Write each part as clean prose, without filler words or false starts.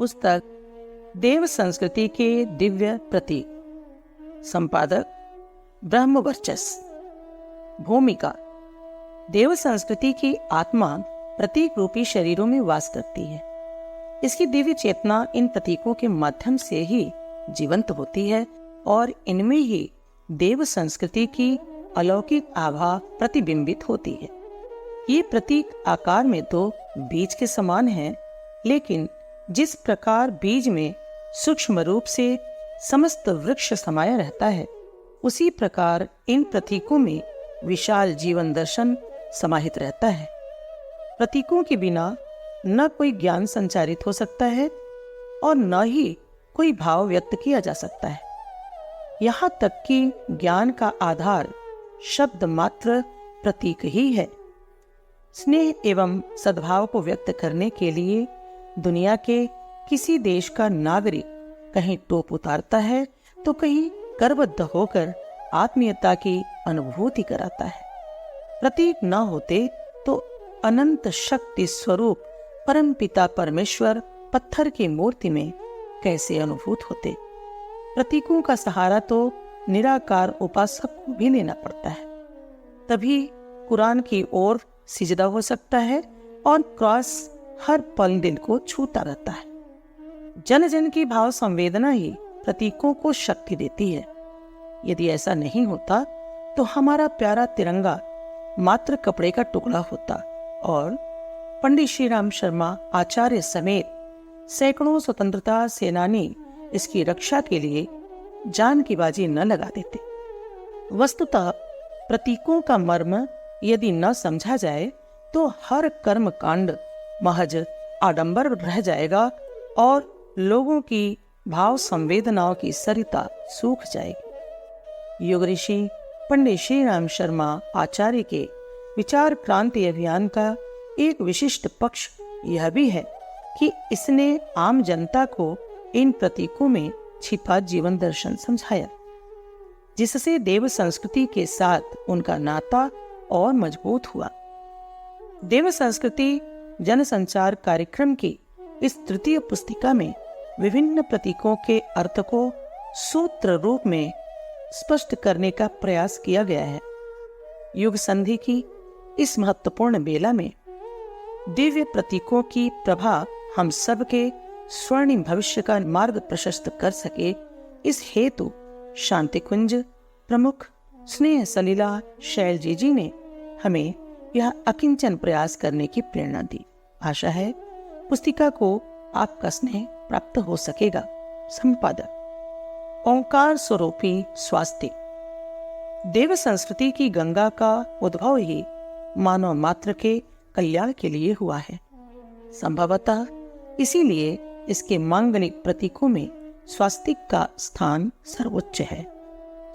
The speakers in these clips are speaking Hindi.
पुस्तक देव संस्कृति के दिव्य प्रतीक। संपादक ब्रह्मवर्चस्व। भूमिका। देव संस्कृति की आत्मा प्रतीक रूपी शरीरों में वास करती है। इसकी दिव्य चेतना इन प्रतीकों के माध्यम से ही जीवंत होती है और इनमें ही देव संस्कृति की अलौकिक आभा प्रतिबिंबित होती है। ये प्रतीक आकार में तो बीज के समान हैं, लेकिन जिस प्रकार बीज में सूक्ष्म रूप से समस्त वृक्ष समाया रहता है, उसी प्रकार इन प्रतीकों में विशाल जीवन दर्शन समाहित रहता है। प्रतीकों के बिना न कोई ज्ञान संचारित हो सकता है और न ही कोई भाव व्यक्त किया जा सकता है। यहाँ तक कि ज्ञान का आधार शब्द मात्र प्रतीक ही है। स्नेह एवं सद्भाव को व्यक्त करने के लिए दुनिया के किसी देश का नागरिक कहीं टोप उतारता है तो कहीं गर्वबद्ध होकर आत्मीयता की अनुभूति कराता है। प्रतीक न होते तो अनंत शक्ति स्वरूप परमपिता परमेश्वर पत्थर की मूर्ति में कैसे अनुभूत होते। प्रतीकों का सहारा तो निराकार उपासक को भी लेना पड़ता है, तभी कुरान की ओर सिजदा हो सकता है और क्रॉस हर पल दिल को छूता रहता है। जन जन की भाव संवेदना ही प्रतीकों को शक्ति देती है। यदि ऐसा नहीं होता तो हमारा प्यारा तिरंगा मात्र कपड़े का टुकड़ा होता और पंडित श्री राम शर्मा आचार्य समेत सैकड़ों स्वतंत्रता सेनानी इसकी रक्षा के लिए जान की बाजी न लगा देते। वस्तुतः प्रतीकों का मर्म यदि न समझा जाए तो हर कर्म कांड महज आडंबर रह जाएगा और लोगों की भाव संवेदनाओं की सरिता सूख जाएगी। युग ऋषि पंडित श्री राम शर्मा आचार्य के विचार क्रांति अभियान का एक विशिष्ट पक्ष यह भी है कि इसने आम जनता को इन प्रतीकों में छिपा जीवन दर्शन समझाया, जिससे देव संस्कृति के साथ उनका नाता और मजबूत हुआ। देव संस्कृति जनसंचार कार्यक्रम की इस तृतीय पुस्तिका में विभिन्न प्रतीकों के अर्थ को सूत्र रूप में स्पष्ट करने का प्रयास किया गया है। युग संधि की इस महत्वपूर्ण बेला में दिव्य प्रतीकों की प्रभा हम सब के स्वर्णिम भविष्य का मार्ग प्रशस्त कर सके, इस हेतु शांति कुंज प्रमुख स्नेह सलीला शैलजी जी ने हमें यह अकिंचन प्रयास करने की प्रेरणा दी। आशा है पुस्तिका को आपका स्नेह प्राप्त हो सकेगा। संपादक। ओंकार स्वरूपी स्वास्तिक। देव संस्कृति की गंगा का उद्भव ही मानव मात्र के कल्याण के लिए हुआ है। संभवतः इसीलिए इसके मांगलिक प्रतीकों में स्वास्तिक का स्थान सर्वोच्च है।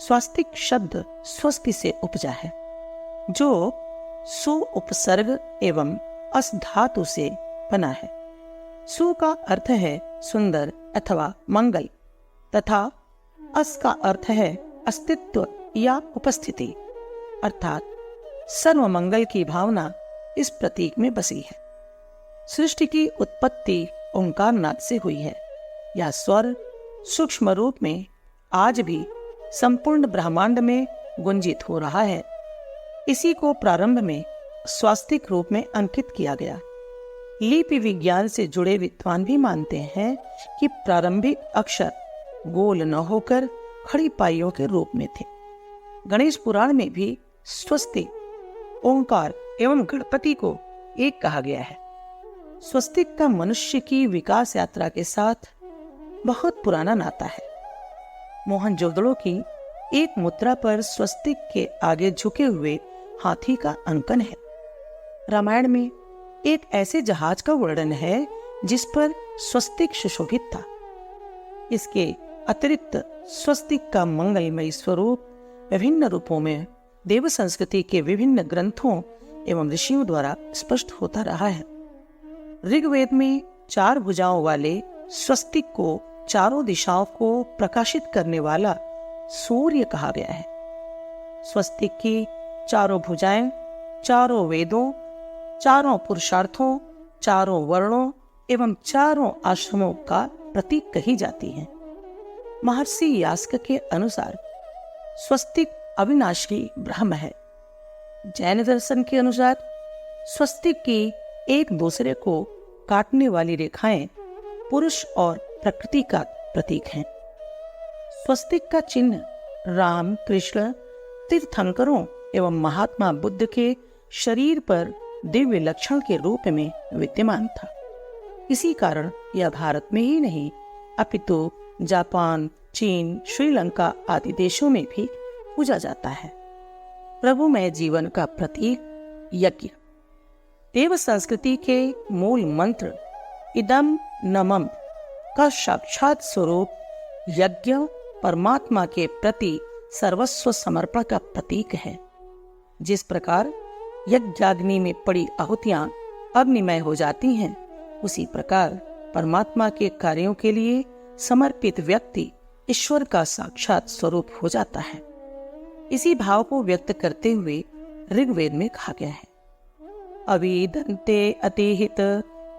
स्वास्तिक शब्द स्वस्ति से उपजा है, जो सु उपसर्ग एवं अस धातु से बना है। सु का अर्थ है सुंदर अथवा मंगल तथा अस का अर्थ है अस्तित्व या उपस्थिति, अर्थात सर्व मंगल की भावना इस प्रतीक में बसी है। सृष्टि की उत्पत्ति ओंकार नाद से हुई है। यह स्वर सूक्ष्म रूप में आज भी संपूर्ण ब्रह्मांड में गुंजित हो रहा है। इसी को प्रारंभ में स्वास्तिक रूप में अंकित किया गया। लिपि विज्ञान से जुड़े विद्वान भी मानते हैं कि प्रारंभिक अक्षर गोल न होकर खड़ी पाइयों के रूप में थे। गणेश पुराण में भी स्वस्तिक, ओंकार एवं गणपति को एक कहा गया है। स्वस्तिक का मनुष्य की विकास यात्रा के साथ बहुत पुराना नाता है। मोहनजोदड़ो की एक मुद्रा पर स्वस्तिक के आगे झुके हुए हाथी का अंकन है। रामायण में एक ऐसे जहाज का वर्णन है जिस पर स्वस्तिक सुशोभित था। इसके अतिरिक्त स्वस्तिक का मंगलमय स्वरूप विभिन्न रूपों में देव संस्कृति के विभिन्न ग्रंथों एवं ऋषियों द्वारा स्पष्ट होता रहा है। ऋग्वेद में 4 भुजाओं वाले स्वस्तिक को चारों दिशाओं को प्रकाशित करने वाला सूर्य कहा गया है। स्वस्तिक की चारों भुजाएं चारों वेदों, चारों पुरुषार्थों, चारों वर्णों एवं चारों आश्रमों का प्रतीक कही जाती है। महर्षि यास्क के अनुसार स्वस्तिक अविनाशी ब्रह्म है। जैन दर्शन के अनुसार स्वस्तिक की एक दूसरे को काटने वाली रेखाएं पुरुष और प्रकृति का प्रतीक हैं। स्वस्तिक का चिन्ह राम, कृष्ण, तीर्थंकरों एवं महात्मा बुद्ध के शरीर पर दिव्य लक्षण के रूप में विद्यमान था। इसी कारण यह भारत में ही नहीं अपितु जापान, चीन, श्रीलंका आदि देशों में भी पूजा जाता है। प्रभुमय जीवन का प्रतीक यज्ञ। देव संस्कृति के मूल मंत्र इदम नमम का साक्षात स्वरूप यज्ञ परमात्मा के प्रति सर्वस्व समर्पण का प्रतीक है। जिस प्रकार यज्ञाग्नि में पड़ी आहुतियां अग्निमय हो जाती हैं, उसी प्रकार परमात्मा के कार्यों के लिए समर्पित व्यक्ति ईश्वर का साक्षात स्वरूप हो जाता है। इसी भाव को व्यक्त करते हुए ऋग्वेद में कहा गया है, अविदन्ते अतिहित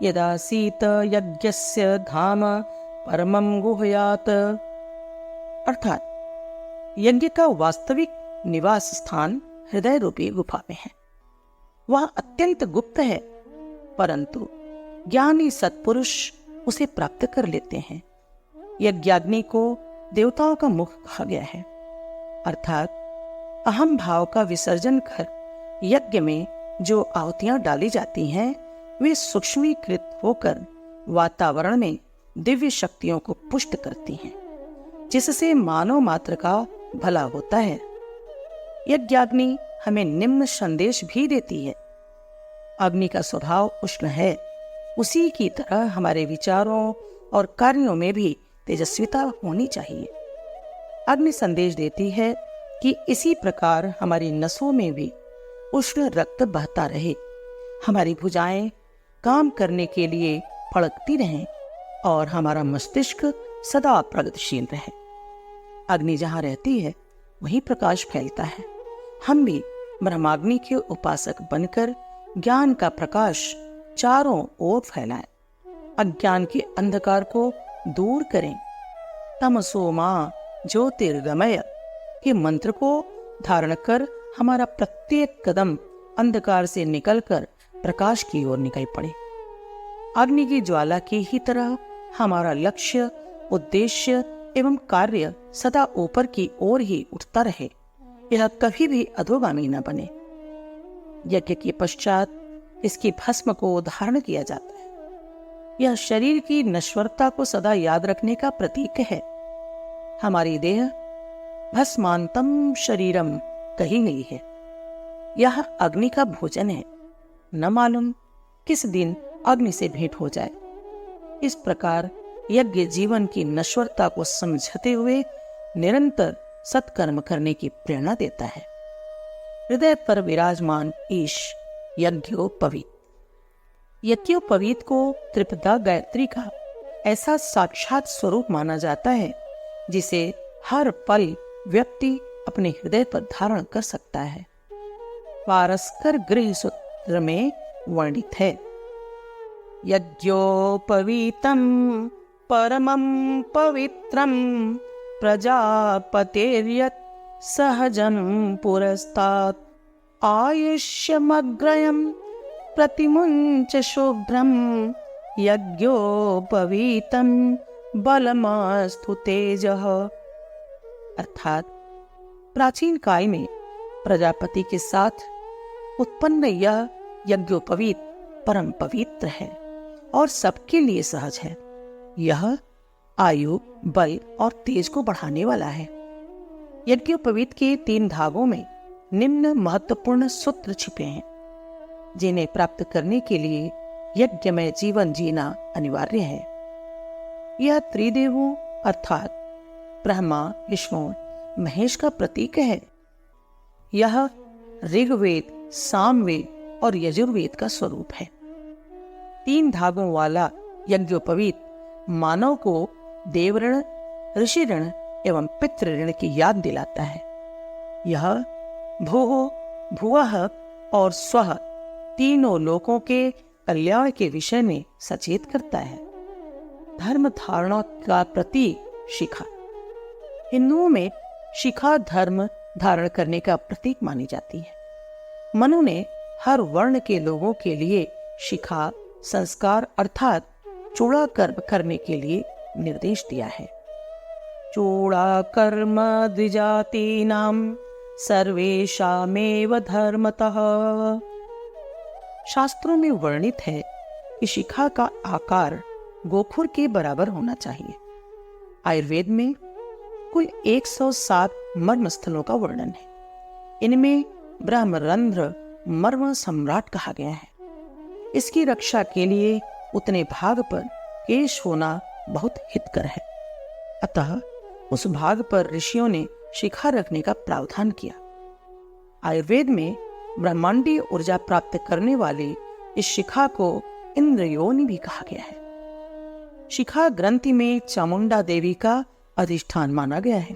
यदासीत यज्ञस्य धाम परमं गुह्यात्। अर्थात यज्ञ का वास्तविक निवास स्थान हृदय रूपी गुफा में है। वह अत्यंत गुप्त है, परंतु ज्ञानी सत्पुरुष उसे प्राप्त कर लेते हैं। यज्ञाग्नि को देवताओं का मुख कहा गया है, अर्थात अहम भाव का विसर्जन कर यज्ञ में जो आहुतियां डाली जाती हैं, वे सूक्ष्मीकृत होकर वातावरण में दिव्य शक्तियों को पुष्ट करती हैं, जिससे मानव मात्र का भला होता है। यज्ञाग्नि हमें निम्न संदेश भी देती है, अग्नि का स्वभाव उष्ण है, उसी की तरह हमारे विचारों और कार्यों में भी तेजस्विता होनी चाहिए। अग्नि संदेश देती है कि इसी प्रकार हमारी नसों में भी उष्ण रक्त बहता रहे, हमारी भुजाएं काम करने के लिए फड़कती रहें और हमारा मस्तिष्क सदा प्रगतिशील रहे। अग्नि जहाँ रहती है वहीं प्रकाश फैलता है। हम भी ब्रह्माग्नि के उपासक बनकर ज्ञान का प्रकाश चारों ओर फैलाएं, अज्ञान के अंधकार को दूर करें। तमसो मां ज्योतिर्गमय के मंत्र को धारण कर हमारा प्रत्येक कदम अंधकार से निकलकर प्रकाश की ओर निकल पड़े। अग्नि की ज्वाला की ही तरह हमारा लक्ष्य, उद्देश्य एवं कार्य सदा ऊपर की ओर ही उठता रहे, यह कभी भी अधोगामी न बने। यज्ञ के पश्चात इसकी भस्म को धारण किया जाता है। यह शरीर की नश्वरता को सदा याद रखने का प्रतीक है। हमारी देह भस्मांतम शरीरम कही गई है। यह अग्नि का भोजन है, न मालूम किस दिन अग्नि से भेंट हो जाए। इस प्रकार यज्ञ जीवन की नश्वरता को समझते हुए निरंतर सत्कर्म करने की प्रेरणा देता है। हृदय पर विराजमान ईश यज्ञोपवीत। यज्ञोपवीत को त्रिपदा गायत्री का ऐसा साक्षात स्वरूप माना जाता है जिसे हर पल व्यक्ति अपने हृदय पर धारण कर सकता है। पारस्कर गृह सूत्र में वर्णित है, यज्ञोपवीतम परमं पवित्रं प्रजापतेर्यत् सहजं पुरस्तात् आयुष्यमग्रयं प्रतिमुञ्च शुभ्रं यज्ञोपवीतं बलमस्तु तेजः। अर्थात प्राचीन काल में प्रजापति के साथ उत्पन्न यह यज्ञोपवीत परम पवित्र है और सबके लिए सहज है। यह आयु, बल और तेज को बढ़ाने वाला है। यज्ञोपवीत के 3 धागों में निम्न महत्वपूर्ण सूत्र छिपे हैं, जिन्हें प्राप्त करने के लिए यज्ञमय जीवन जीना अनिवार्य है। यह त्रिदेवों अर्थात ब्रह्मा, विष्णु, महेश का प्रतीक है। यह ऋग्वेद, सामवेद और यजुर्वेद का स्वरूप है। 3 धागों वाला यज्ञोपवीत मानव को देवऋण, ऋषि ऋण एवं पितृ ऋण की याद दिलाता है। यह भूः, भुवः और स्वः तीनों लोकों के कल्याण के विषय में सचेत करता है। धर्म धारणा का प्रतीक शिखा। हिंदुओं में शिखा धर्म धारण करने का प्रतीक मानी जाती है। मनु ने हर वर्ण के लोगों के लिए शिखा संस्कार अर्थात चूड़ा कर्म करने के लिए निर्देश दिया है। चूड़ा कर्म द्विजातीनां सर्वेषामेव धर्मतः। शास्त्रों में वर्णित है कि शिखा का आकार गोखुर के बराबर होना चाहिए। आयुर्वेद में कुल 107 मर्म स्थलों का वर्णन है। इनमें ब्रह्मरंध्र मर्म सम्राट कहा गया है। इसकी रक्षा के लिए उतने भाग पर केश होना बहुत हितकर है। अतः उस भाग पर ऋषियों ने शिखा रखने का प्रावधान किया। आयुर्वेद में ब्रह्मांडीय ऊर्जा प्राप्त करने वाले इस शिखा को इंद्रयोनि भी कहा गया है। शिखा ग्रंथि में चामुंडा देवी का अधिष्ठान माना गया है।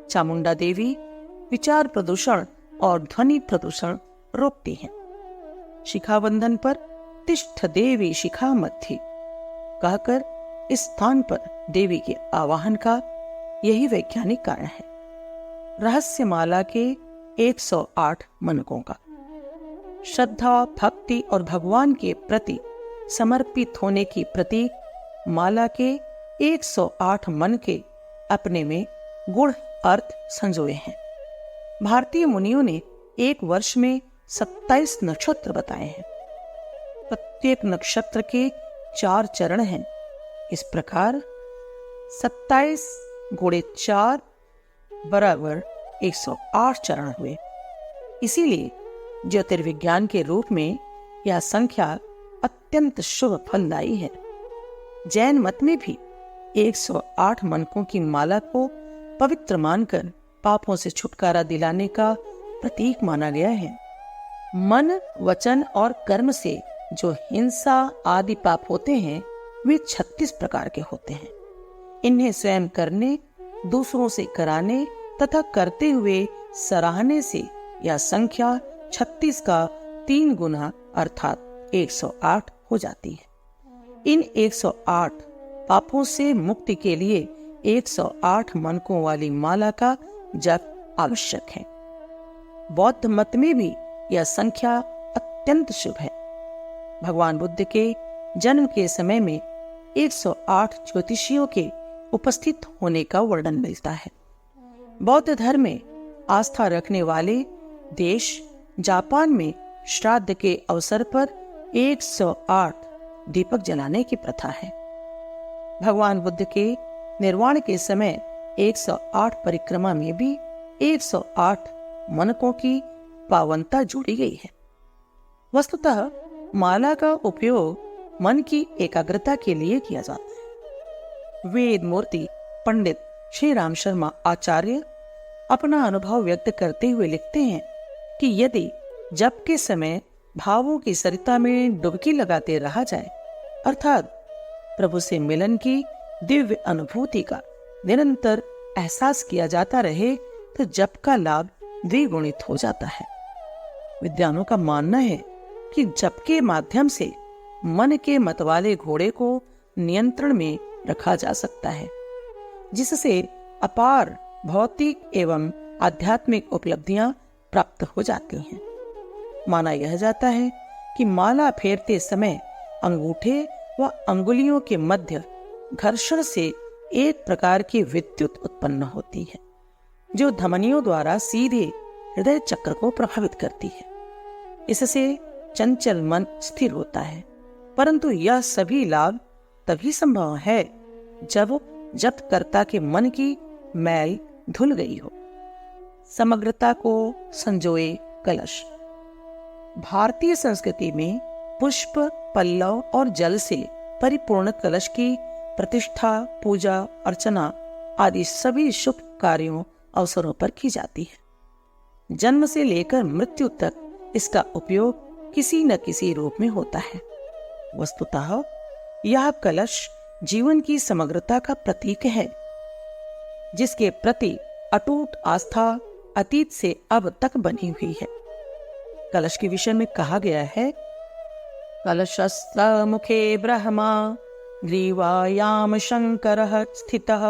चामुंडा देवी विचार प्रदूषण और ध्वनि प्रदूषण रोकती हैं। शिखा बंधन पर तिष्ठ देवी शिखा मध्य कहकर इस स्थान पर देवी के आवाहन का यही वैज्ञानिक कारण है। रहस्य माला के 108 मनकों का श्रद्धा भक्ति और भगवान के प्रति समर्पित होने की प्रतीक माला के 108 मन के अपने में गूढ़ अर्थ संजोए हैं। भारतीय मुनियों ने एक वर्ष में 27 नक्षत्र बताए हैं। प्रत्येक नक्षत्र के 4 चरण हैं। इस प्रकार 27 गुणे 4 बराबर 108 चरण हुए। इसीलिए ज्योतिर्विज्ञान के रूप में यह संख्या अत्यंत शुभ फलदायी है। जैन मत में भी 108 मनकों की माला को पवित्र मानकर पापों से छुटकारा दिलाने का प्रतीक माना गया है। मन, वचन और कर्म से जो हिंसा आदि पाप होते हैं वे 36 प्रकार के होते हैं। इन्हें स्वयं करने, दूसरों से कराने तथा करते हुए सराहने से यह संख्या 36 का 3 गुना अर्थात 108 हो जाती है। इन 108 पापों से मुक्ति के लिए 108 मनकों वाली माला का जप आवश्यक है। बौद्ध मत में भी यह संख्या अत्यंत शुभ है। भगवान बुद्ध के जन्म के समय में 108 ज्योतिषियों के उपस्थित होने का वर्णन मिलता है। बौद्ध धर्म में आस्था रखने वाले देश जापान में श्राद्ध के अवसर पर 108 दीपक जलाने की प्रथा है। भगवान बुद्ध के निर्वाण के समय 108 परिक्रमा में भी 108 मनकों की पावनता जोड़ी गई है। वस्तुतः माला का उपयोग मन की एकाग्रता के लिए किया जाता है। वेद मूर्ति पंडित श्री राम शर्मा आचार्य अपना अनुभव व्यक्त करते हुए लिखते हैं कि यदि जप के समय भावों की सरिता में डुबकी लगाते रहा जाए अर्थात प्रभु से मिलन की दिव्य अनुभूति का निरंतर एहसास किया जाता रहे तो जप का लाभ द्विगुणित हो जाता है। विद्वानों का मानना है कि जप के माध्यम से मन के मतवाले घोड़े को नियंत्रण में रखा जा सकता है, जिससे अपार भौतिक एवं आध्यात्मिक उपलब्धियां प्राप्त हो जाती हैं। माना यह जाता है कि माला फेरते समय अंगूठे व अंगुलियों के मध्य घर्षण से एक प्रकार की विद्युत उत्पन्न होती है, जो धमनियों द्वारा सीधे हृदय चक्र को प्रभावित करती है। इससे चंचल मन स्थिर होता है, परंतु यह सभी लाभ तभी संभव है जब जपकर्ता के मन की मैल धुल गई हो। समग्रता को संजोए कलश। भारतीय संस्कृति में पुष्प, पल्लव और जल से परिपूर्ण कलश की प्रतिष्ठा, पूजा, अर्चना आदि सभी शुभ कार्यों अवसरों पर की जाती है। जन्म से लेकर मृत्यु तक इसका उपयोग किसी न किसी रूप में होता है। वस्तुतः यह कलश जीवन की समग्रता का प्रतीक है, जिसके प्रति अटूट आस्था अतीत से अब तक बनी हुई है। कलश के विषय में कहा गया है, कलशस्थ मुखे ब्रह्मा ग्रीवायाम शंकरः स्थितः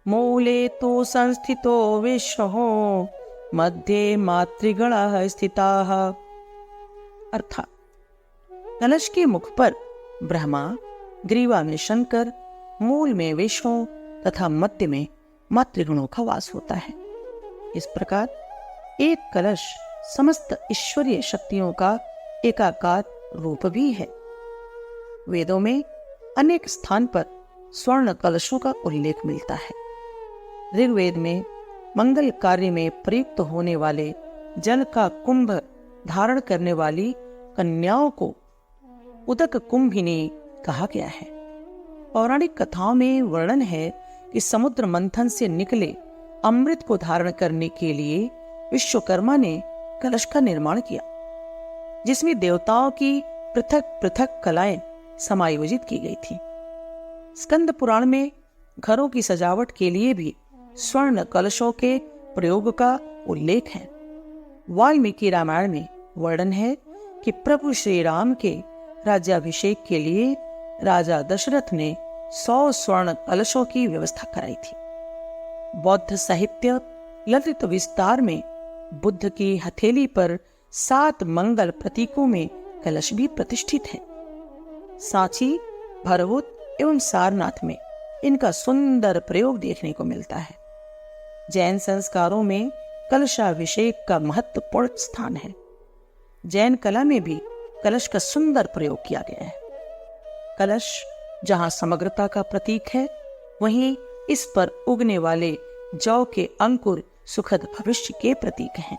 मूले तो संस्थितो विष्णुः मध्ये मातृगणः स्थिताः। अर्थात कलश के मुख पर ब्रह्मा, ग्रीवा में शंकर, मूल में विष्णु तथा मध्य में मातृगणों का वास होता है। इस प्रकार एक कलश समस्त ईश्वरीय शक्तियों का एकाकार रूप भी है। वेदों में अनेक स्थान पर स्वर्ण कलशों का उल्लेख मिलता है। ऋग्वेद में मंगल कार्य में प्रयुक्त होने वाले जल का कुंभ धारण करने वाली कन्याओं को उदक कुंभिनी कहा गया है। पौराणिक कथाओं में वर्णन है कि समुद्र मंथन से निकले अमृत को धारण करने के लिए विश्वकर्मा ने कलश का निर्माण किया, जिसमें देवताओं की पृथक पृथक कलाएं समायोजित की गई थी। स्कंद पुराण में घरों की सजावट के लिए भी स्वर्ण कलशों के प्रयोग का उल्लेख है। वाल्मीकि रामायण में वर्णन है कि प्रभु श्री राम के राज्याभिषेक के लिए राजा दशरथ ने 100 स्वर्ण कलशों की व्यवस्था कराई थी। बौद्ध साहित्य ललित विस्तार में बुद्ध की हथेली पर 7 मंगल प्रतीकों में कलश भी प्रतिष्ठित है। सांची, भरहुत एवं सारनाथ में इनका सुंदर प्रयोग देखने को मिलता है। जैन संस्कारों में कलशाभिषेक का महत्वपूर्ण स्थान है। जैन कला में भी कलश का सुंदर प्रयोग किया गया है। कलश जहां समग्रता का प्रतीक है, वहीं इस पर उगने वाले जौ के अंकुर सुखद भविष्य के प्रतीक हैं।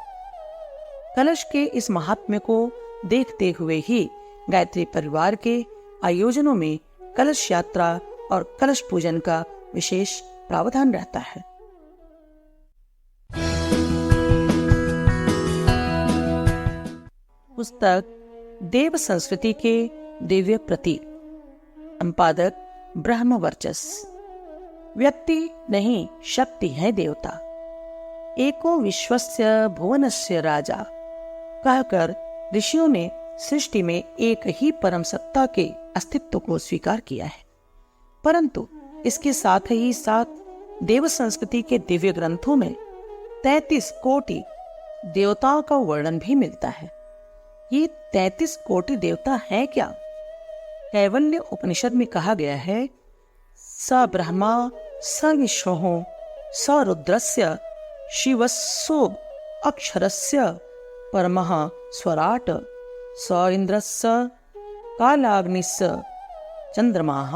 कलश के इस महात्म्य को देखते हुए ही गायत्री परिवार के आयोजनों में कलश यात्रा और कलश पूजन का विशेष प्रावधान रहता है। पुस्तक देव संस्कृति के दिव्य प्रतीक, संपादक ब्रह्म वर्चस्व। व्यक्ति नहीं शक्ति है देवता, एको विश्वस्य भुवनस्य राजा कहकर ऋषियों ने सृष्टि में एक ही परम सत्ता के अस्तित्व को स्वीकार किया है। परंतु इसके साथ ही साथ देव संस्कृति के दिव्य ग्रंथों में 33 कोटि देवताओं का वर्णन भी मिलता है। ये 33 कोटि देवता हैं क्या? कैवल्य उपनिषद में कहा गया है, स ब्रह्मा स विष्णुः स रुद्रस्य शिवस्सो अक्षरस्य परमः स्वराट स इंद्रस्य कालाग्निस्य चंद्रमाः।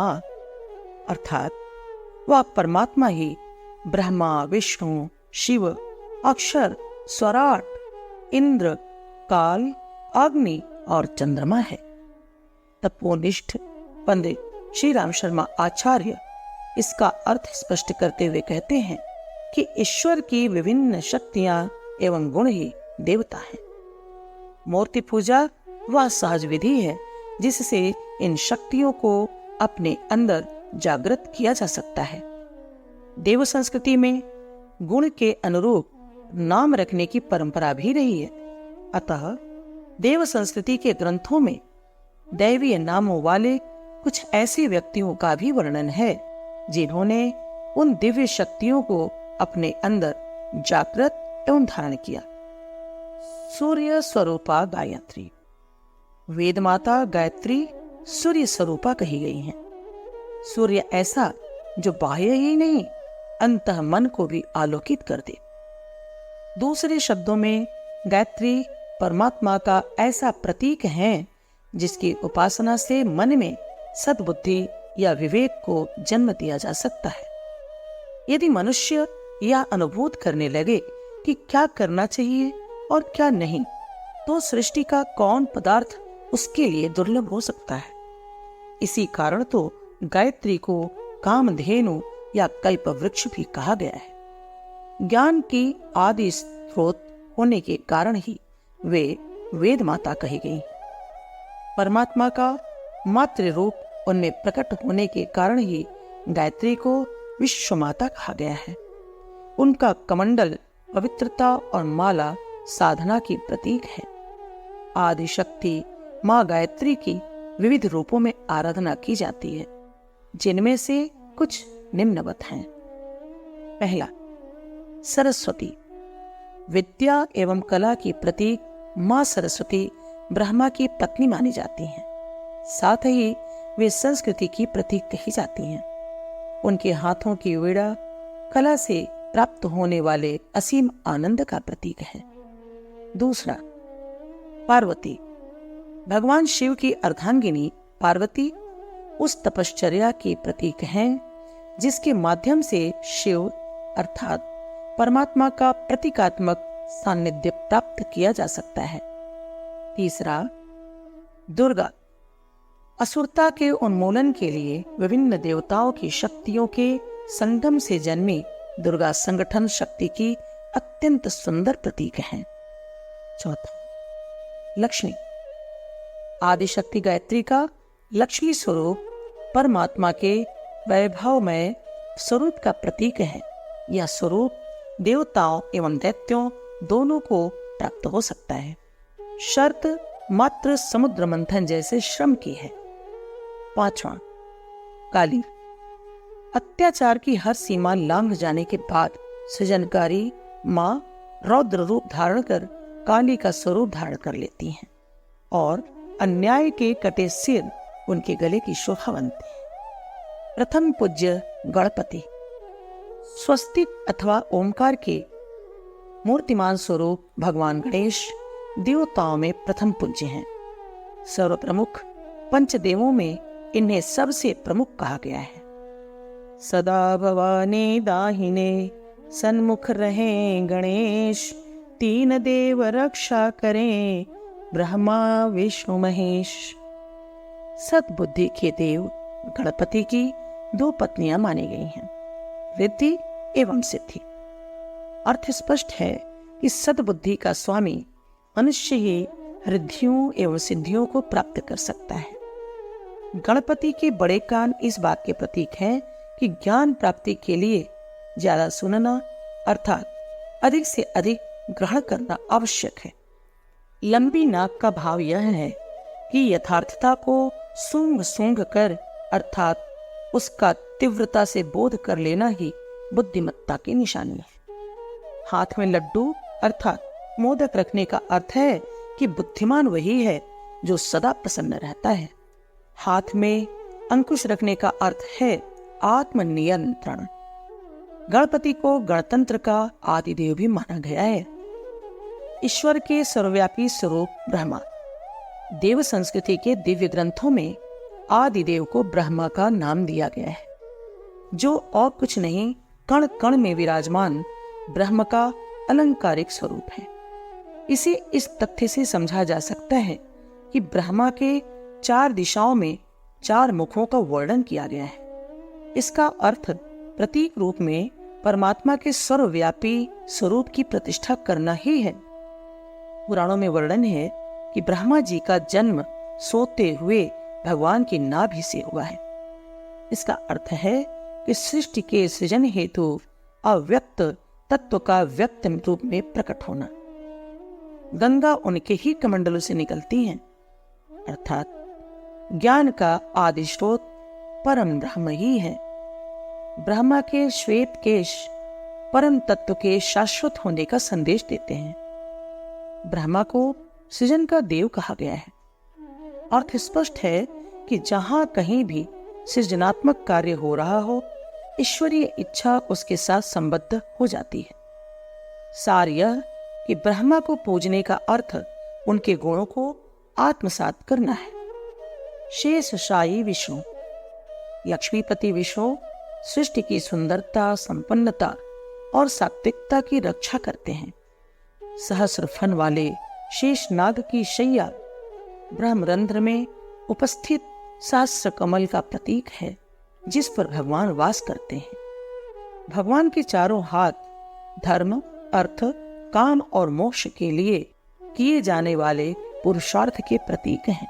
अर्थात वह परमात्मा ही ब्रह्मा, विष्णु, शिव, अक्षर, स्वराट, इंद्र, काल, अग्नि और चंद्रमा है। तपोनिष्ठ पंडित श्री राम शर्मा आचार्य इसका अर्थ स्पष्ट करते हुए कहते हैं कि ईश्वर की विभिन्न शक्तियां एवं गुण ही देवता हैं। मूर्ति पूजा वह सहज विधि है जिससे इन शक्तियों को अपने अंदर जागृत किया जा सकता है। देव संस्कृति में गुण के अनुरूप नाम रखने की परंपरा भी रही है। अतः देव संस्कृति के ग्रंथों में दैवीय नामों वाले कुछ ऐसे व्यक्तियों का भी वर्णन है जिन्होंने उन दिव्य शक्तियों को अपने अंदर जागृत एवं धारण किया। सूर्य स्वरूपा गायत्री। वेद माता गायत्री सूर्य स्वरूपा कही गई हैं। सूर्य ऐसा जो बाह्य ही नहीं अंतः मन को भी आलोकित कर दे। दूसरे शब्दों में गायत्री परमात्मा का ऐसा प्रतीक है जिसकी उपासना से मन में सद्बुद्धि या विवेक को जन्म दिया जा सकता है। यदि मनुष्य यह अनुभूत करने लगे कि क्या करना चाहिए और क्या नहीं, तो सृष्टि का कौन पदार्थ उसके लिए दुर्लभ हो सकता है। इसी कारण तो गायत्री को कामधेनु या कल्प वृक्ष भी कहा गया है। ज्ञान की आदि स्रोत होने के कारण ही वे वेद माता कही गई। परमात्मा का मातृ रूप उनमें प्रकट होने के कारण ही गायत्री को विश्व माता कहा गया है। उनका कमंडल पवित्रता और माला साधना की प्रतीक है। आदि शक्ति माँ गायत्री की विविध रूपों में आराधना की जाती है, जिनमें से कुछ निम्नवत हैं। पहला, सरस्वती। विद्या एवं कला की प्रतीक माँ सरस्वती ब्रह्मा की पत्नी मानी जाती हैं। साथ ही वे संस्कृति की प्रतीक कही जाती हैं। उनके हाथों की वीणा कला से प्राप्त होने वाले असीम आनंद का प्रतीक है। दूसरा, पार्वती। भगवान शिव की अर्धांगिनी पार्वती उस तपश्चर्या की प्रतीक हैं जिसके माध्यम से शिव अर्थात परमात्मा का प्रतीकात्मक सानिध्य प्राप्त किया जा सकता है। तीसरा, दुर्गा। असुरता के उन्मूलन के लिए विभिन्न देवताओं की शक्तियों के संगम से जन्मी दुर्गा संगठन शक्ति की अत्यंत सुंदर प्रतीक है। चौथा, लक्ष्मी। आदिशक्ति गायत्री का लक्ष्मी स्वरूप परमात्मा के वैभवमय स्वरूप का प्रतीक है। यह स्वरूप देवताओं एवं दैत्यों दोनों को प्राप्त हो सकता है, शर्त मात्र समुद्र मंथन जैसे श्रम की है। पांचवा, काली। अत्याचार की हर सीमा लांघ जाने के बाद सृजनकारी माँ रौद्र रूप धारण कर काली का स्वरूप धारण कर लेती हैं और अन्याय के कटे सिर उनके गले की शोभा बनते हैं। प्रथम पूज्य गणपति। स्वस्तिक अथवा ओंकार के मूर्तिमान स्वरूप भगवान गणेश देवताओं में प्रथम पूज्य हैं। सर्वप्रमुख पंचदेवों में इन्हें सबसे प्रमुख कहा गया है। सदा भवानी दाहिने सन्मुख रहें गणेश, तीन देव रक्षा करें ब्रह्मा विष्णु महेश। सद्बुद्धि के देव गणपति की दो पत्नियां मानी गई हैं, रिद्धि एवं सिद्धि। अर्थ स्पष्ट है कि सद्बुद्धि का स्वामी मनुष्य ही रिद्धियों एवं सिद्धियों को प्राप्त कर सकता है। गणपति के बड़े कान इस बात के प्रतीक हैं कि ज्ञान प्राप्ति के लिए ज्यादा सुनना अर्थात अधिक से अधिक ग्रहण करना आवश्यक है। लंबी नाक का भाव यह है कि यथार्थता को सूंघ सूंघ कर अर्थात उसका तीव्रता से बोध कर लेना ही बुद्धिमत्ता की निशानी है। हाथ में लड्डू अर्थात मोदक रखने का अर्थ है कि बुद्धिमान वही है जो सदा प्रसन्न रहता है। हाथ में अंकुश रखने का अर्थ है आत्मनियंत्रण। गणपति को गणतंत्र का आदिदेव भी माना गया है। ईश्वर के सर्वव्यापी स्वरूप ब्रह्मा। देव संस्कृति के दिव्य ग्रंथों में आदिदेव को ब्रह्मा का नाम दिया गया है, जो और कुछ नहीं कण कण में विराजमान ब्रह्म का अलंकारिक स्वरूप है। इसे इस तथ्य से समझा जा सकता है कि ब्रह्मा के चार दिशाओं में चार मुखों का वर्णन किया गया है। इसका अर्थ प्रतीक रूप में परमात्मा के सर्वव्यापी स्वरूप की प्रतिष्ठा करना ही है। पुराणों में वर्णन है कि ब्रह्मा जी का जन्म सोते हुए भगवान की नाभि से हुआ है। इसका अर्थ है कि सृष्टि के सृजन हेतु अव्यक्त तत्व का व्यक्त रूप में प्रकट होना। गंगा उनके ही कमंडलों से निकलती है, अर्थात ज्ञान का आदि स्रोत परम ब्रह्म ही है। ब्रह्मा के श्वेत केश परम तत्व के शाश्वत होने का संदेश देते हैं। ब्रह्मा को सृजन का देव कहा गया है। अर्थ स्पष्ट है कि जहां कहीं भी सृजनात्मक कार्य हो रहा हो, ईश्वरीय इच्छा उसके साथ संबद्ध हो जाती है। सार यह कि ब्रह्मा को पूजने का अर्थ उनके गुणों को आत्मसात करना है। शेषशायी विष्णु। लक्ष्मीपति विष्णु सृष्टि की सुंदरता, संपन्नता और सात्विकता की रक्षा करते हैं। सहस्र फन वाले शेषनाग की शैया ब्रह्मरंध्र में उपस्थित सहस्र कमल का प्रतीक है, जिस पर भगवान वास करते हैं। भगवान के चारों हाथ धर्म, अर्थ, काम और मोक्ष के लिए किए जाने वाले पुरुषार्थ के प्रतीक हैं।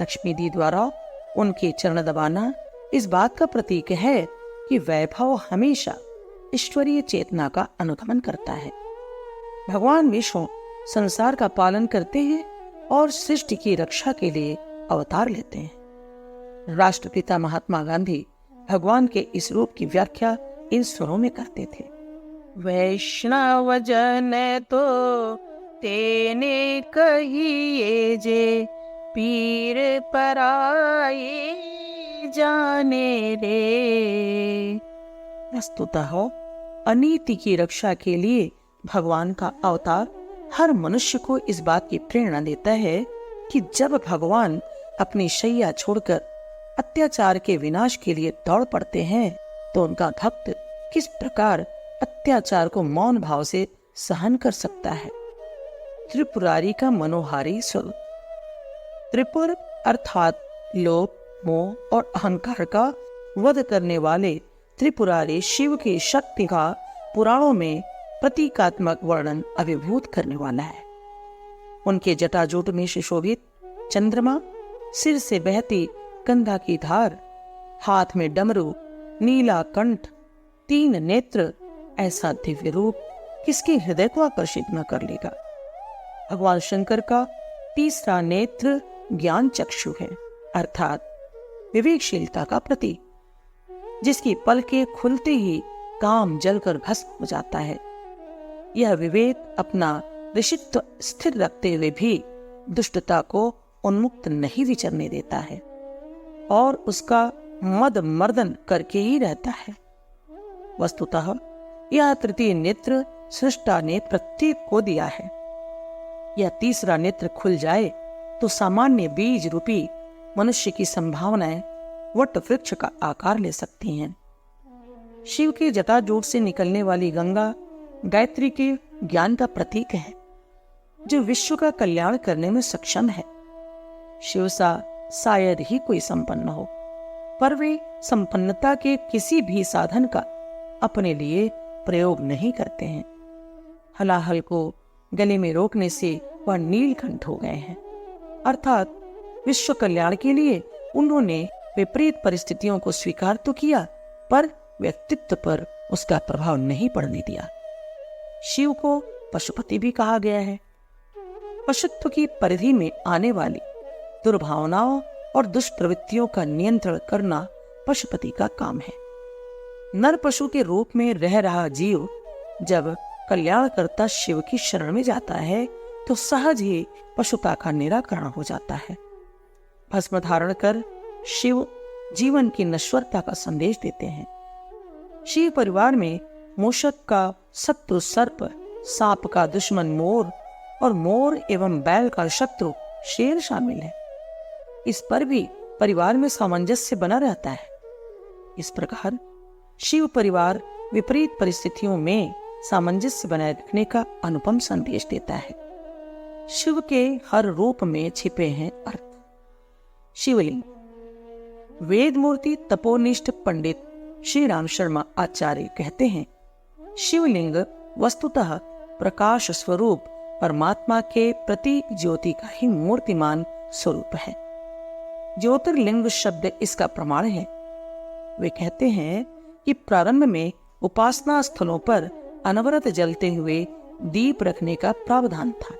लक्ष्मी दी द्वारा उनके चरण दबाना इस बात का प्रतीक है कि वैभव हमेशा ईश्वरीय चेतना का अनुगमन करता है। भगवान विष्णु संसार का पालन करते हैं और सृष्टि की रक्षा के लिए अवतार लेते हैं। राष्ट्रपिता महात्मा गांधी भगवान के इस रूप की व्याख्या इन स्वरों में करते थे। वैष्णव जन तो तेने कहिए जे, पीर पराई जाने रे। वस्तुतः अनीति की रक्षा के लिए भगवान का अवतार हर मनुष्य को इस बात की प्रेरणा देता है कि जब भगवान अपनी शैया छोड़कर अत्याचार के विनाश के लिए दौड़ पड़ते हैं तो उनका भक्त किस प्रकार अत्याचार को मौन भाव से सहन कर सकता है। त्रिपुरारी का मनोहारी स्वरूप। त्रिपुर अर्थात लोभ, मोह और अहंकार का वध करने वाले त्रिपुरारी शिव की शक्ति का पुराणों में प्रतीकात्मक वर्णन अभिभूत करने वाला है। उनके जटाजूट में सुशोभित चंद्रमा, सिर से बहती गंगा की धार, हाथ में डमरू, नीला कंठ, 3 नेत्र, ऐसा दिव्य रूप किसके हृदय को आकर्षित न कर लेगा। भगवान शंकर का तीसरा नेत्र ज्ञान चक्षु है, अर्थात विवेकशीलता का प्रतीक, जिसकी पलकें खुलते ही काम जलकर भस्म हो जाता है। यह विवेक अपना ऋषित्व स्थिर रखते हुए भी दुष्टता को उन्मुक्त नहीं विचरने देता है और उसका मद मर्दन करके ही रहता है। वस्तुतः यह तृतीय नेत्र सृष्टा ने प्रत्येक को दिया है। यह तीसरा नेत्र खुल जाए तो सामान्य बीज रूपी मनुष्य की संभावनाएं वट वृक्ष का आकार ले सकती हैं। शिव के जटाजूट से निकलने वाली गंगा गायत्री के ज्ञान का प्रतीक है, जो विश्व का कल्याण करने में सक्षम है। शिव सा शायद ही कोई संपन्न हो, पर वे संपन्नता के किसी भी साधन का अपने लिए प्रयोग नहीं करते हैं। हलाहल को गले में रोकने से वह नीलकंठ हो गए हैं, अर्थात विश्व कल्याण के लिए उन्होंने विपरीत परिस्थितियों को स्वीकार तो किया, पर व्यक्तित्व पर उसका प्रभाव नहीं पड़ने दिया। शिव को पशुपति भी कहा गया है। पशुत्व की परिधि में आने वाली दुर्भावनाओं और दुष्प्रवृत्तियों का नियंत्रण करना पशुपति का काम है। नर पशु के रूप में रह रहा जीव जब कल्याणकर्ता शिव की शरण में जाता है तो सहज ही पशुता का निराकरण हो जाता है। भस्म धारण कर शिव जीवन की नश्वरता का संदेश देते हैं। शिव परिवार में मूषक का शत्रु सर्प, सांप का दुश्मन मोर और मोर एवं बैल का शत्रु शेर शामिल है। इस पर भी परिवार में सामंजस्य बना रहता है। इस प्रकार शिव परिवार विपरीत परिस्थितियों में सामंजस्य बनाए रखने का अनुपम संदेश देता है। शिव के हर रूप में छिपे हैं अर्थ। शिवलिंग। वेद मूर्ति तपोनिष्ठ पंडित श्री राम शर्मा आचार्य कहते हैं, शिवलिंग वस्तुतः प्रकाश स्वरूप परमात्मा के प्रतीक ज्योति का ही मूर्तिमान स्वरूप है। ज्योतिर्लिंग शब्द इसका प्रमाण है। वे कहते हैं कि प्रारंभ में उपासना स्थलों पर अनवरत जलते हुए दीप रखने का प्रावधान था,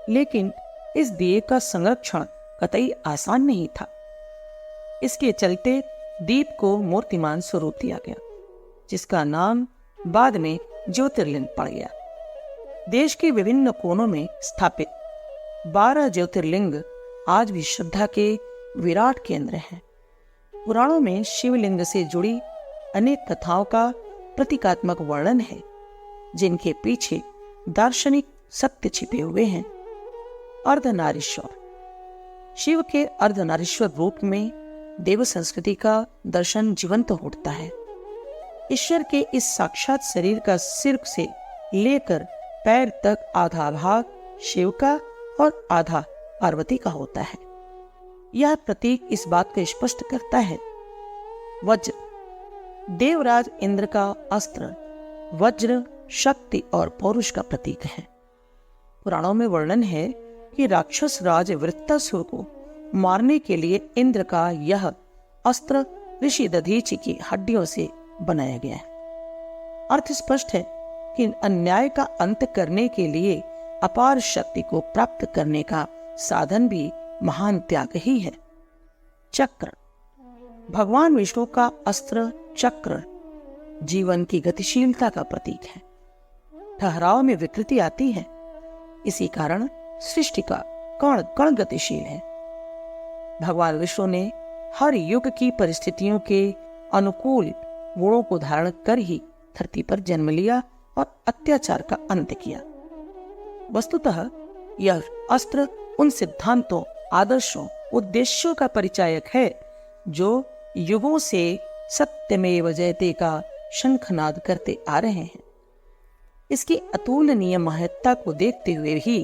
लेकिन इस दिए का संरक्षण कतई आसान नहीं था। इसके चलते दीप को मूर्तिमान स्वरूप दिया गया, जिसका नाम बाद में ज्योतिर्लिंग पड़ गया। देश के विभिन्न कोनों में स्थापित 12 ज्योतिर्लिंग आज भी श्रद्धा के विराट केंद्र हैं। पुराणों में शिवलिंग से जुड़ी अनेक कथाओं का प्रतीकात्मक वर्णन है, जिनके पीछे दार्शनिक सत्य छिपे हुए हैं। अर्धनारीश्वर। शिव के अर्धनारीश्वर रूप में देव संस्कृति का दर्शन जीवंत होता है। ईश्वर के इस साक्षात शरीर का सिर से लेकर पैर तक आधा भाग शिव का और आधा पार्वती का होता है। यह प्रतीक इस बात को स्पष्ट करता है। वज्र। देवराज इंद्र का अस्त्र वज्र शक्ति और पौरुष का प्रतीक है। पुराणों में वर्णन है कि राक्षस राज वृत्तासुर को मारने के लिए इंद्र का यह अस्त्र ऋषि दधीचि की हड्डियों से बनाया गया है। अर्थ स्पष्ट है कि अन्याय का अंत करने के लिए अपार शक्ति को प्राप्त करने का साधन भी महान त्याग ही है। चक्र, भगवान विष्णु का अस्त्र चक्र जीवन की गतिशीलता का प्रतीक है। ठहराव में विकृति आती है, इसी कारण सृष्टि का कण कण गतिशील है। भगवान विष्णु ने हर युग की परिस्थितियों के अनुकूल गुणों को धारण कर ही धरती पर जन्म लिया और अत्याचार का अंत किया। वस्तुतः यह अस्त्र उन सिद्धांतों, आदर्शों, उद्देश्यों का परिचायक है जो युगों से सत्यमेव जयते का शंखनाद करते आ रहे हैं। इसकी अतुलनीय महत्ता को देखते हुए ही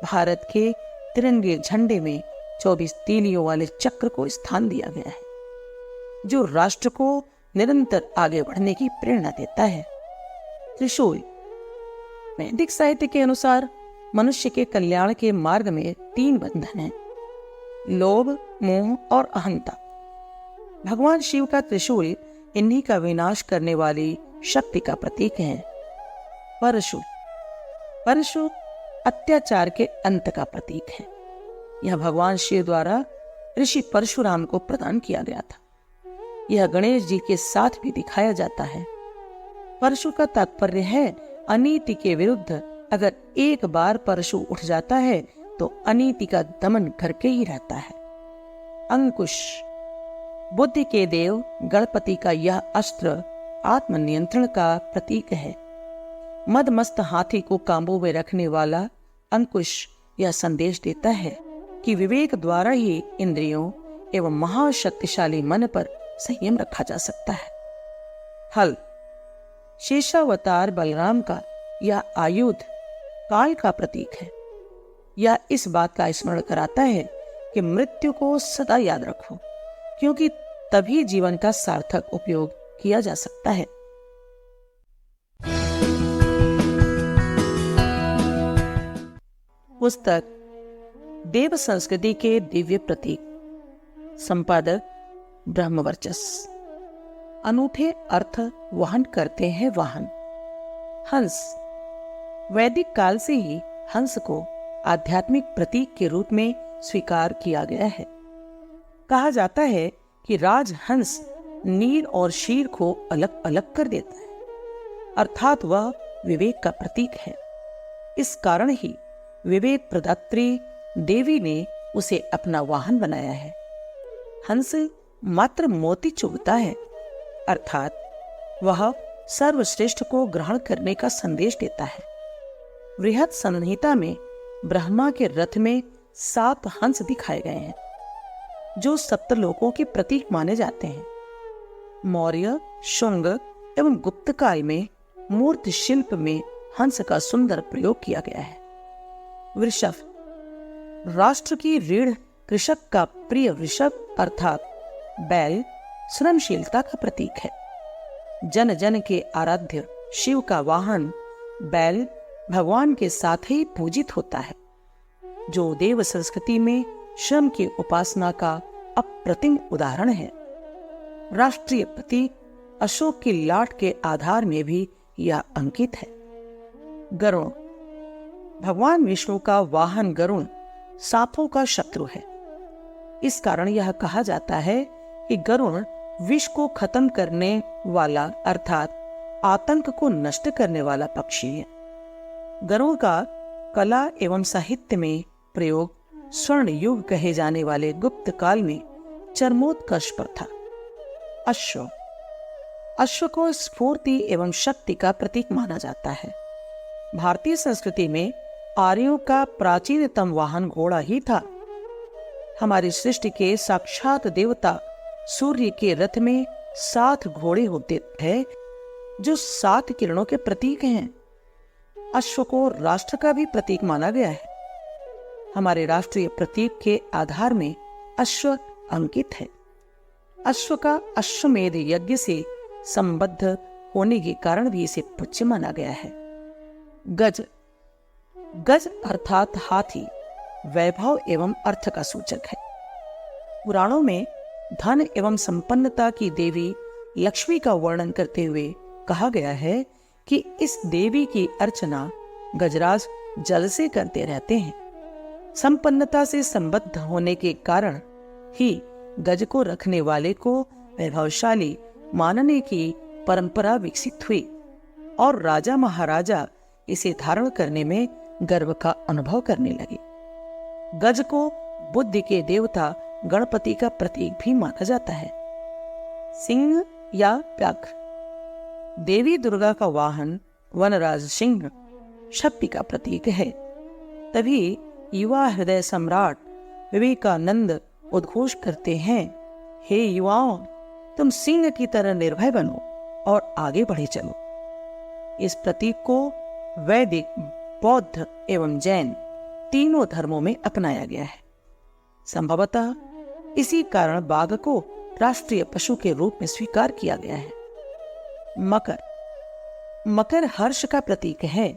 भारत के तिरंगे झंडे में 24 तीलियों वाले चक्र को स्थान दिया गया है, जो राष्ट्र को निरंतर आगे बढ़ने की प्रेरणा देता है। त्रिशूल, वैदिक साहित्य के अनुसार मनुष्य के कल्याण के मार्ग में 3 बंधन हैं: लोभ, मोह और अहंता। भगवान शिव का त्रिशूल इन्हीं का विनाश करने वाली शक्ति का प्रतीक है। परशु, परशु अत्याचार के अंत का प्रतीक है। यह भगवान शिव द्वारा ऋषि परशुराम को प्रदान किया गया था। यह गणेश जी के साथ भी दिखाया जाता है। परशु का तात्पर्य है अनीति के विरुद्ध अगर एक बार परशु उठ जाता है तो अनीति का दमन करके ही रहता है। अंकुश, बुद्धि के देव गणपति का यह अस्त्र आत्मनियंत्रण का प्रतीक है। मदमस्त हाथी को काबू में रखने वाला अंकुश यह संदेश देता है कि विवेक द्वारा ही इंद्रियों एवं महाशक्तिशाली मन पर संयम रखा जा सकता है। हल, शेषावतार बलराम का यह आयुध काल का प्रतीक है। यह इस बात का स्मरण कराता है कि मृत्यु को सदा याद रखो, क्योंकि तभी जीवन का सार्थक उपयोग किया जा सकता है। पुस्तक देव संस्कृति के दिव्य प्रतीक, संपादक ब्रह्मवर्चस्व। अनूठे अर्थ वहन करते हैं वाहन। हंस, वैदिक काल से ही हंस को आध्यात्मिक प्रतीक के रूप में स्वीकार किया गया है। कहा जाता है कि राजहंस नीर और शीर को अलग अलग कर देता है, अर्थात वह विवेक का प्रतीक है। इस कारण ही विवेक प्रदात्री देवी ने उसे अपना वाहन बनाया है। हंस मात्र मोती चुभता है, अर्थात वह सर्वश्रेष्ठ को ग्रहण करने का संदेश देता है। बृहद संहिता में ब्रह्मा के रथ में 7 हंस दिखाए गए हैं, जो सप्तलोकों के प्रतीक माने जाते हैं। मौर्य, शुंग एवं गुप्त काल में मूर्ति शिल्प में हंस का सुंदर प्रयोग किया गया है। वृषभ, राष्ट्र की रीढ़ कृषक का प्रिय वृषभ अर्थात बैल श्रमशीलता का प्रतीक है। जन जन के आराध्य शिव का वाहन बैल भगवान के साथ ही पूजित होता है, जो देव संस्कृति में श्रम की उपासना का अप्रतिम उदाहरण है। राष्ट्रीय प्रतीक अशोक की लाट के आधार में भी यह अंकित है। गरुण, भगवान विष्णु का वाहन गरुण सांपों का शत्रु है। इस कारण यह कहा जाता है कि गरुण विष को खत्म करने वाला अर्थात आतंक को नष्ट करने वाला पक्षी है। गरुड़ का कला एवं साहित्य में प्रयोग स्वर्ण युग कहे जाने वाले गुप्त काल में चरमोत्कर्ष पर था। अश्व, अश्व को स्फूर्ति एवं शक्ति का प्रतीक माना जाता है। भारतीय संस्कृति में आर्यों का प्राचीनतम वाहन घोड़ा ही था। हमारी सृष्टि के साक्षात देवता सूर्य के रथ में 7 घोड़े होते हैं, जो 7 किरणों के प्रतीक हैं। अश्व को राष्ट्र का भी प्रतीक माना गया है। हमारे राष्ट्रीय प्रतीक के आधार में अश्व अंकित है। अश्व का अश्वमेध यज्ञ से संबद्ध होने के कारण भी इसे पूज्य माना गया है। गज, गज अर्थात हाथी वैभव एवं अर्थ का सूचक है। पुराणों में धन एवं संपन्नता की देवी लक्ष्मी का वर्णन करते हुए कहा गया है कि इस देवी की अर्चना गजराज जल से करते रहते हैं। संपन्नता से संबद्ध होने के कारण ही गज को रखने वाले को वैभवशाली मानने की परंपरा विकसित हुई और राजा महाराजा इसे धारण करने में गर्व का अनुभव करने लगे। गज को बुद्धि के देवता गणपति का प्रतीक भी माना जाता है। सिंह या व्याघ्र देवी दुर्गा का वाहन वनराज सिंह शक्ति का प्रतीक है। तभी युवा हृदय सम्राट विवेकानंद उद्घोष करते हैं, हे युवाओं, तुम सिंह की तरह निर्भय बनो और आगे बढ़े चलो। इस प्रतीक को वैदिक, बौद्ध एवं जैन तीनों धर्मों में अपनाया गया है। संभवतः इसी कारण बाघ को राष्ट्रीय पशु के रूप में स्वीकार किया गया है। मकर हर्ष का प्रतीक है।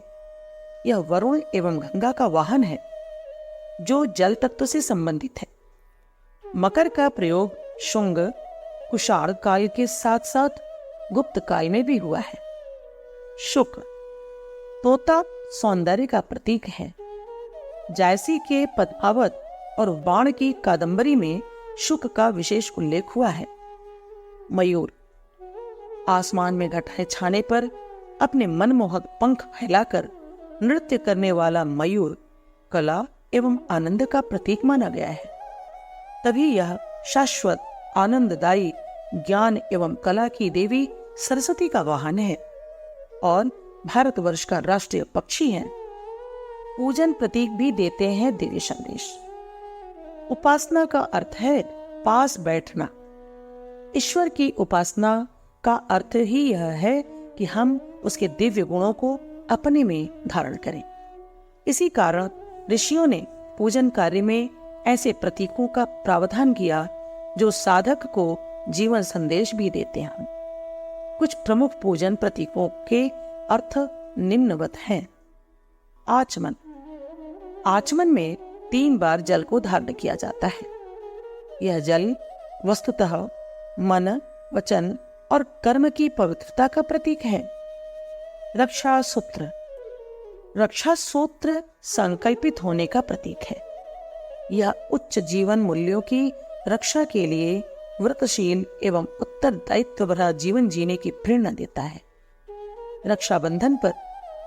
यह वरुण एवं गंगा का वाहन है जो जल तत्व से संबंधित है। मकर का प्रयोग शुंग, कुषाण काल के साथ साथ गुप्त काल में भी हुआ है। शुक्र तोता सौंदर्य का प्रतीक है। जायसी के पद्मावत और बाण की कादंबरी में शुक्र का विशेष उल्लेख हुआ है। मयूर आसमान में घटाएं छाने पर अपने मनमोहक पंख फैलाकर नृत्य करने वाला मयूर कला एवं आनंद का प्रतीक माना गया है। तभी यह शाश्वत, आनंददायी, ज्ञान एवं कला की देवी सरस्वती का वाहन है और भारतवर्ष का राष्ट्रीय पक्षी है। पूजन प्रतीक भी देते हैं दिव्य संदेश। उपासना का अर्थ है पास बैठना। ईश्वर की उपासना का अर्थ ही यह है कि हम उसके दिव्य गुणों को अपने में धारण करें। इसी कारण ऋषियों ने पूजन कार्य में ऐसे प्रतीकों का प्रावधान किया जो साधक को जीवन संदेश भी देते हैं। कुछ प्रमुख पूजन प्रतीकों के अर्थ निम्नवत हैं। आचमन। आचमन में 3 बार जल को धारण किया जाता है। यह जल वस्तुतः मन, वचन और कर्म की पवित्रता का प्रतीक है। रक्षा सूत्र। रक्षा सूत्र संकल्पित होने का प्रतीक है। यह उच्च जीवन मूल्यों की रक्षा के लिए व्रतशील एवं उत्तरदायित्व भरा जीवन जीने की प्रेरणा देता है। रक्षाबंधन पर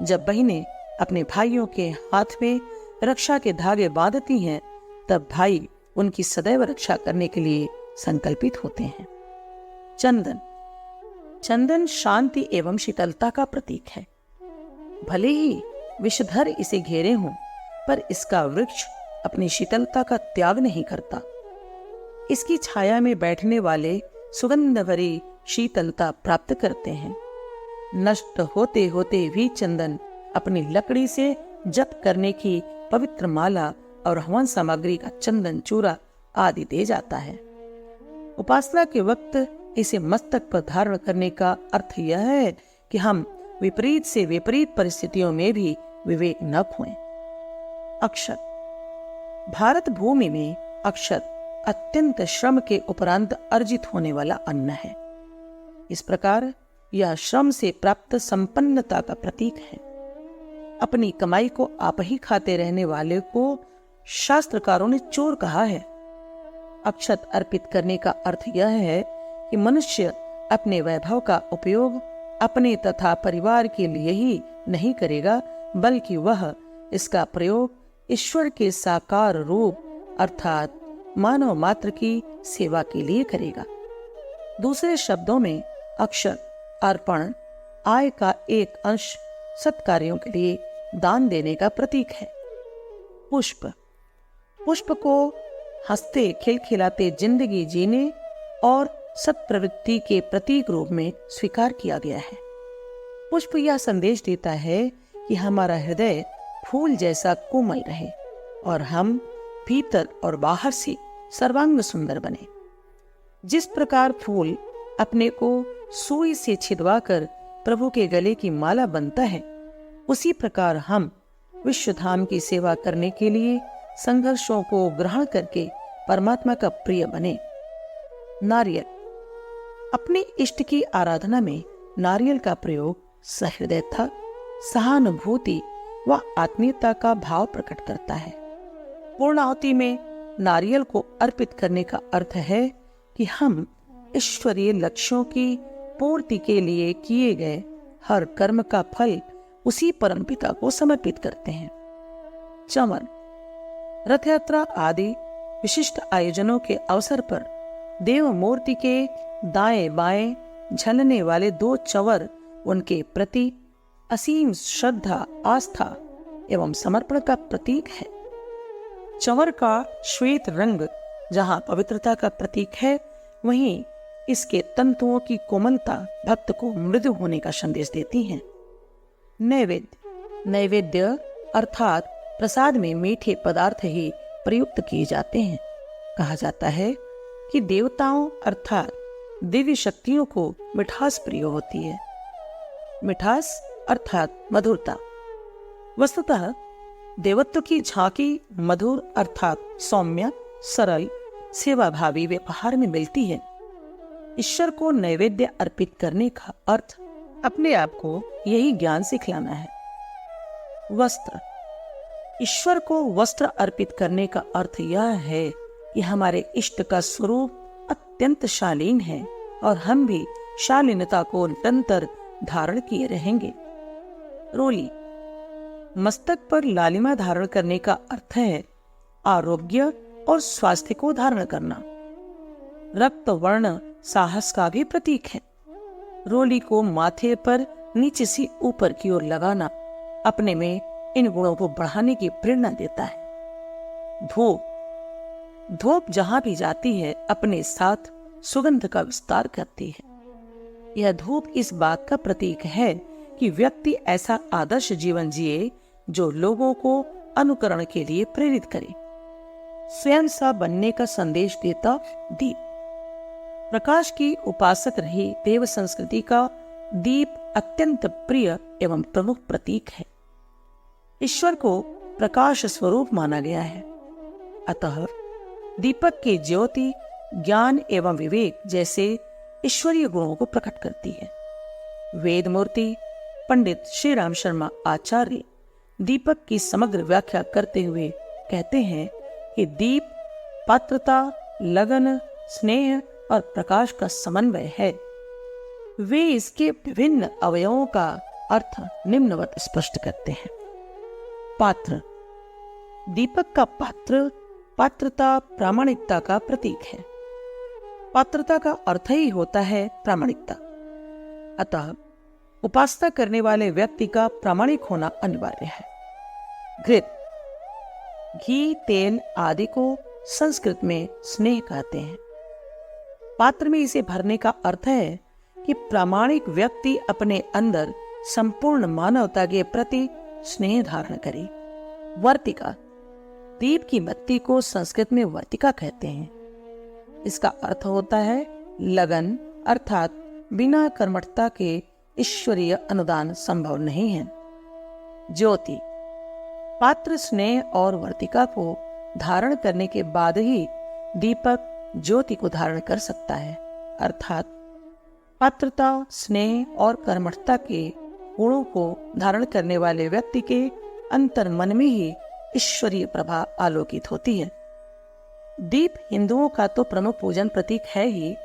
जब बहनें अपने भाइयों के हाथ में रक्षा के धागे बांधती हैं, तब भाई उनकी सदैव रक्षा करने के लिए संकल्पित होते हैं। चंदन। चंदन शांति एवं शीतलता का प्रतीक है। भले ही विषधर इसे घेरे हों, पर इसका वृक्ष अपनी शीतलता का त्याग नहीं करता। इसकी छाया में बैठने वाले सुगंध भरी शीतलता प्राप्त करते हैं। नष्ट होते होते भी चंदन अपनी लकड़ी से जप करने की पवित्र माला और हवन सामग्री का चंदन चूरा आदि दे जाता है। उपासना के वक्त इसे मस्तक पर धारण करने का अर्थ यह है कि हम विपरीत से विपरीत परिस्थितियों में भी विवेक न खोएं। अक्षत। भारत भूमि में अक्षत अत्यंत श्रम के उपरांत अर्जित होने वाला अन्न है। इस प्रकार यह श्रम से प्राप्त संपन्नता का प्रतीक है। अपनी कमाई को आप ही खाते रहने वाले को शास्त्रकारों ने चोर कहा है। अक्षत अर्पित करने का अर्थ यह है कि मनुष्य अपने वैभव का उपयोग अपने तथा परिवार के लिए ही नहीं करेगा, बल्कि वह इसका प्रयोग ईश्वर के साकार रूप अर्थात मानव मात्र की सेवा के लिए करेगा। दूसरे शब्दों में अक्षत अर्पण आय का एक अंश सत्कार्यों के लिए दान देने का प्रतीक है। पुष्प। पुष्प को हंसते खिलखिलाते जिंदगी जीने और सत्प्रवृत्ति के प्रतीक रूप में स्वीकार किया गया है। पुष्प यह संदेश देता है कि हमारा हृदय फूल जैसा कोमल रहे और हम भीतर और बाहर से सर्वांग सुंदर बने। जिस प्रकार फूल अपने को सुई से छिदवाकर प्रभु के गले की माला बनता है, उसी प्रकार हम विश्वधाम की सेवा करने के लिए संघर्षों को ग्रहण करके परमात्मा का प्रिय बने। नारियल। अपने इष्ट की आराधना में नारियल का प्रयोग सहृदयता, सहानुभूति व आत्मीयता का भाव प्रकट करता है। पूर्णाहुति में नारियल को अर्पित करने का अर्थ है कि हम ईश्वरीय लक्ष्यों की पूर्ति के लिए किए गए हर कर्म का फल उसी परमपिता को समर्पित करते हैं। चमन, रथ यात्रा आदि विशिष्ट आयोजनों के अवसर पर देव मूर्ति के दाएं बाएं झलने वाले 2 चंवर उनके प्रति असीम श्रद्धा, आस्था एवं समर्पण का प्रतीक है। चंवर का श्वेत रंग जहाँ पवित्रता का प्रतीक है, वहीं इसके तंतुओं की कोमलता भक्त को मृदु होने का संदेश देती है। नैवेद्य, नैवेद्य अर्थात प्रसाद में मीठे पदार्थ ही प्रयुक्त किए जाते हैं। कहा जाता है कि देवताओं अर्थात दिव्य शक्तियों को मिठास प्रिय होती है। मिठास अर्थात मधुरता। वस्तुतः देवत्व की झांकी मधुर अर्थात सौम्य, सरल, सेवाभावी व्यवहार में मिलती है। ईश्वर को नैवेद्य अर्पित करने का अर्थ अपने आप को यही ज्ञान सिखलाना है। वस्त्र, ईश्वर को वस्त्र अर्पित करने का अर्थ यह है कि हमारे इष्ट का स्वरूप अत्यंत शालीन है और हम भी शालीनता को निरंतर धारण किए रहेंगे। रोली, मस्तक पर लालिमा धारण करने का अर्थ है आरोग्य और स्वास्थ्य को धारण करना। रक्त वर्ण साहस का भी प्रतीक है। रोली को माथे पर नीचे से ऊपर की ओर लगाना अपने में इन गुणों को बढ़ाने की प्रेरणा देता है। धूप, धूप जहां भी जाती है अपने साथ सुगंध का विस्तार करती है। यह धूप इस बात का प्रतीक है कि व्यक्ति ऐसा आदर्श जीवन जिए जो लोगों को अनुकरण के लिए प्रेरित करे। स्वयं सा बनने का संदेश देता दीप, प्रकाश की उपासक रही देव संस्कृति का दीप अत्यंत प्रिय एवं प्रमुख प्रतीक है। ईश्वर को प्रकाश स्वरूप माना गया है। अतः दीपक की ज्योति ज्ञान एवं विवेक जैसे ईश्वरीय गुणों को प्रकट करती है। वेद मूर्ति पंडित श्री राम शर्मा आचार्य दीपक की समग्र व्याख्या करते हुए कहते हैं कि दीप पात्रता, लगन, स्नेह और प्रकाश का समन्वय है। वे इसके विभिन्न अवयवों का अर्थ निम्नवत स्पष्ट करते हैं। पात्र, दीपक का पात्र पात्रता, प्रामाणिकता का प्रतीक है। पात्रता का अर्थ ही होता है प्रामाणिकता। अतः उपासना करने वाले व्यक्ति का प्रामाणिक होना अनिवार्य है। घृत, घी, तेल आदि को संस्कृत में स्नेह कहते हैं। पात्र में इसे भरने का अर्थ है कि प्रामाणिक व्यक्ति अपने अंदर संपूर्ण मानवता के प्रति स्नेह धारण करे। वर्तिका, दीप की बत्ती को संस्कृत में वर्तिका कहते हैं। इसका अर्थ होता है लगन, अर्थात बिना कर्मठता के ईश्वरीय अनुदान संभव नहीं है। ज्योति, पात्र स्नेह और वर्तिका को धारण करने के बाद ही दीपक ज्योति को धारण कर सकता है, अर्थात पात्रता, स्नेह और कर्मठता के गुणों को धारण करने वाले व्यक्ति के अंतर मन में ही ईश्वरीय प्रभा आलोकित होती है। दीप हिंदुओं का तो प्रमुख पूजन प्रतीक है ही।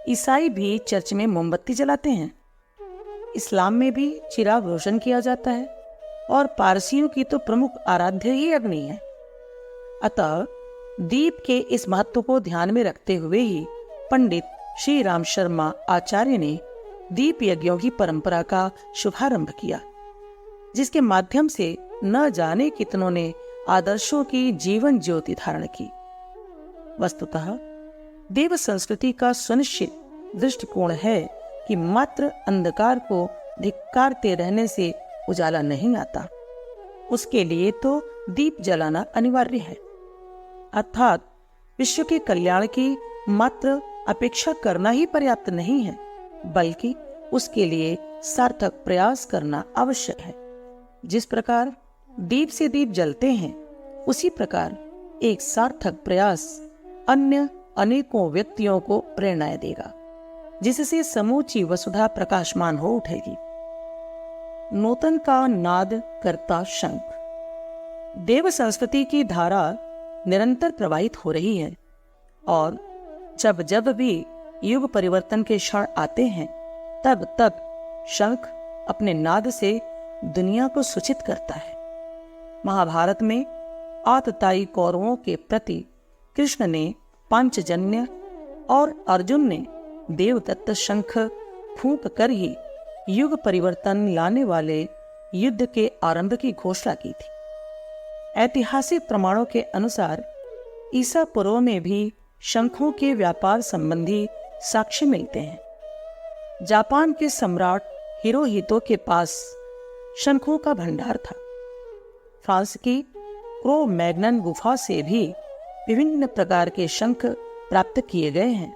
ईसाई भी चर्च में मोमबत्ती जलाते हैं। इस्लाम में भी चिराग रोशन किया जाता है और पारसियों की तो प्रमुख आराध्य ही अग्नि है। अतः दीप के इस महत्व को ध्यान में रखते हुए ही पंडित श्री राम शर्मा आचार्य ने दीप यज्ञों की परंपरा का शुभारंभ किया, जिसके माध्यम से न जाने कितनों ने आदर्शों की जीवन ज्योति धारण की। वस्तुतः देव संस्कृति का सुनिश्चित दृष्टिकोण है कि मात्र अंधकार को धिक्कारते रहने से उजाला नहीं आता, उसके लिए तो दीप जलाना अनिवार्य है। अर्थात विश्व के कल्याण की मात्र अपेक्षा करना ही पर्याप्त नहीं है, बल्कि उसके लिए सार्थक प्रयास करना आवश्यक है। जिस प्रकार दीप से दीप जलते हैं, उसी प्रकार एक सार्थक प्रयास अन्य अनेकों व्यक्तियों को प्रेरणा देगा, जिससे समूची वसुधा प्रकाशमान हो उठेगी। नूतन का नाद करता शंख, देव संस्कृति की धारा निरंतर प्रवाहित हो रही है और जब जब भी युग परिवर्तन के क्षण आते हैं तब तब शंख अपने नाद से दुनिया को सूचित करता है। महाभारत में आतताई कौरवों के प्रति कृष्ण ने पांचजन्य और अर्जुन ने देवदत्त शंख फूंक कर ही युग परिवर्तन लाने वाले युद्ध के आरंभ की घोषणा की थी। ऐतिहासिक प्रमाणों के अनुसार ईसा पूर्व में भी शंखों के व्यापार संबंधी साक्ष्य मिलते हैं। जापान के सम्राट हिरोहितो के पास शंखों का भंडार था। फ्रांस की क्रो मैग्नन गुफा से भी विभिन्न प्रकार के शंख प्राप्त किए गए हैं।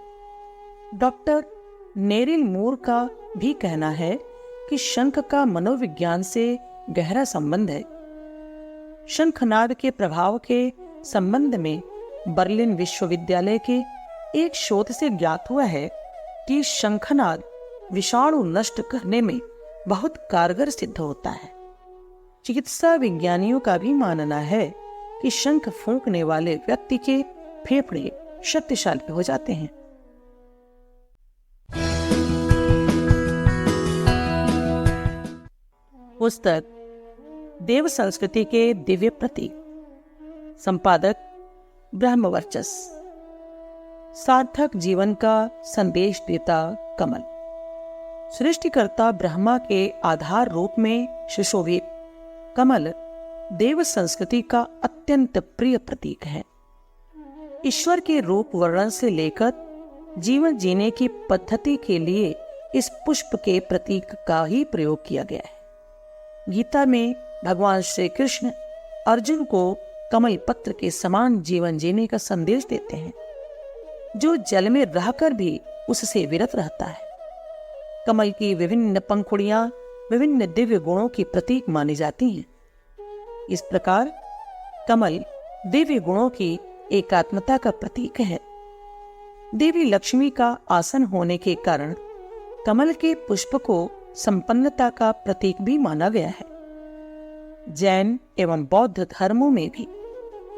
डॉक्टर नेरिल मूर का भी कहना है कि शंख का मनोविज्ञान से गहरा संबंध है। शंखनाद के प्रभाव के संबंध में बर्लिन विश्वविद्यालय के एक शोध से ज्ञात हुआ है कि शंखनाद विषाणु नष्ट करने में बहुत कारगर सिद्ध होता है। चिकित्सा विज्ञानियों का भी मानना है कि शंख फूंकने वाले व्यक्ति के फेफड़े शक्तिशाली हो जाते हैं। पुस्तक देव संस्कृति के दिव्य प्रतीक, संपादक ब्रह्मवर्चस्व, सार्थक जीवन का संदेश देता कमल। सृष्टिकर्ता ब्रह्मा के आधार रूप में सुशोभित कमल देव संस्कृति का अत्यंत प्रिय प्रतीक है। ईश्वर के रूप वर्णन से लेकर जीवन जीने की पद्धति के लिए इस पुष्प के प्रतीक का ही प्रयोग किया गया है। गीता में भगवान श्री कृष्ण अर्जुन को कमल पत्र के समान जीवन जीने का संदेश देते हैं, जो जल में रहकर भी उससे विरत रहता है। कमल की विभिन्न पंखुड़ियां विभिन्न दिव्य गुणों की प्रतीक मानी जाती हैं। इस प्रकार कमल दिव्य गुणों की एकात्मता का प्रतीक है। देवी लक्ष्मी का आसन होने के कारण कमल के पुष्प को संपन्नता का प्रतीक भी माना गया है। जैन एवं बौद्ध धर्मों में भी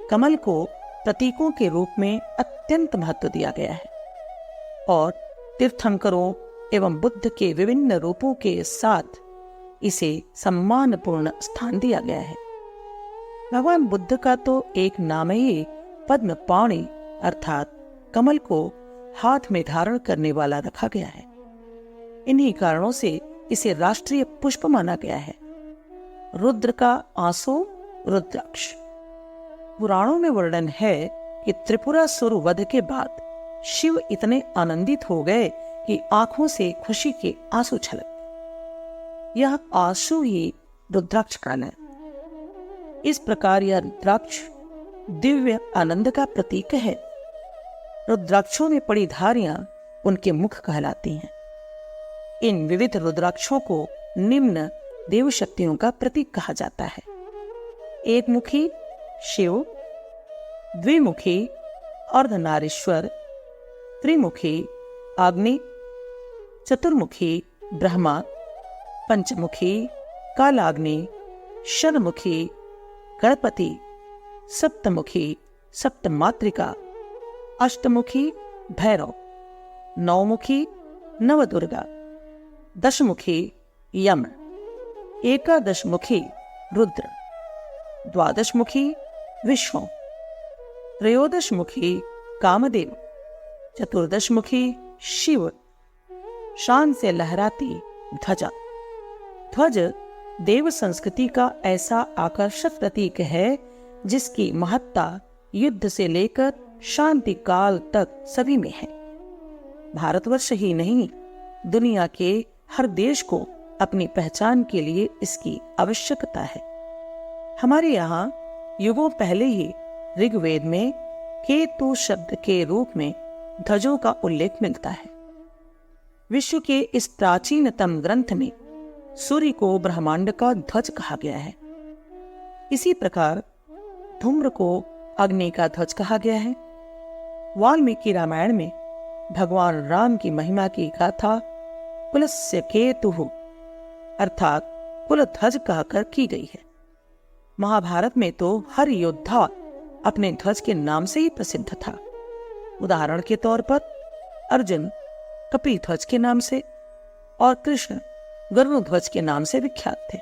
कमल को प्रतीकों के रूप में अत्यंत महत्व दिया गया है और तीर्थंकरों एवं बुद्ध के विभिन्न रूपों के साथ इसे सम्मानपूर्ण स्थान दिया गया है। भगवान बुद्ध का तो एक नाम ही पद्म पाणि अर्थात कमल को हाथ में धारण करने वाला रखा गया है। इन्हीं कारणों से इसे राष्ट्रीय पुष्प माना गया है। रुद्र का आंसू रुद्राक्ष। पुराणों में वर्णन है कि त्रिपुरासुर वध के बाद शिव इतने आनंदित हो गए कि आंखों से खुशी के आंसू छलके। यह आंसू ही रुद्राक्ष काल है। इस प्रकार यह रुद्राक्ष दिव्य आनंद का प्रतीक है। रुद्राक्षों में पड़ी धारियां उनके मुख कहलाती हैं। इन विविध रुद्राक्षों को निम्न देव शक्तियों का प्रतीक कहा जाता है। एक मुखी शिव, द्विमुखी अर्धनारीश्वर, त्रिमुखी अग्नि, चतुर्मुखी ब्रह्मा, पंचमुखी कालाग्नि, षण्मुखी गणपति, सप्तमुखी सप्तमातृका, अष्टमुखी भैरव, नौमुखी नवदुर्गा, दशमुखी यम, एकादशमुखी रुद्र, द्वादशमुखी विष्णु, त्रयोदशमुखी कामदेव, चतुर्दशमुखी शिव, शान से लहराती ध्वजा। ध्वज देव संस्कृति का ऐसा आकर्षक प्रतीक है जिसकी महत्ता युद्ध से लेकर शांति काल तक सभी में है। भारतवर्ष ही नहीं, दुनिया के हर देश को अपनी पहचान के लिए इसकी आवश्यकता है। हमारे यहाँ युगों पहले ही ऋग्वेद में केतु शब्द के रूप में ध्वजों का उल्लेख मिलता है। विश्व के इस प्राचीनतम ग्रंथ में सूर्य को ब्रह्मांड का ध्वज कहा गया है। इसी प्रकार धूम्र को अग्नि का ध्वज कहा गया है। वाल्मीकि रामायण में भगवान राम की महिमा की गाथा कुलस्य केतुः अर्थात कुल ध्वज कहकर की गई है। महाभारत में तो हर योद्धा अपने ध्वज के नाम से ही प्रसिद्ध था। उदाहरण के तौर पर अर्जुन कपिल ध्वज के नाम से और कृष्ण गरुड़ ध्वज के नाम से विख्यात थे।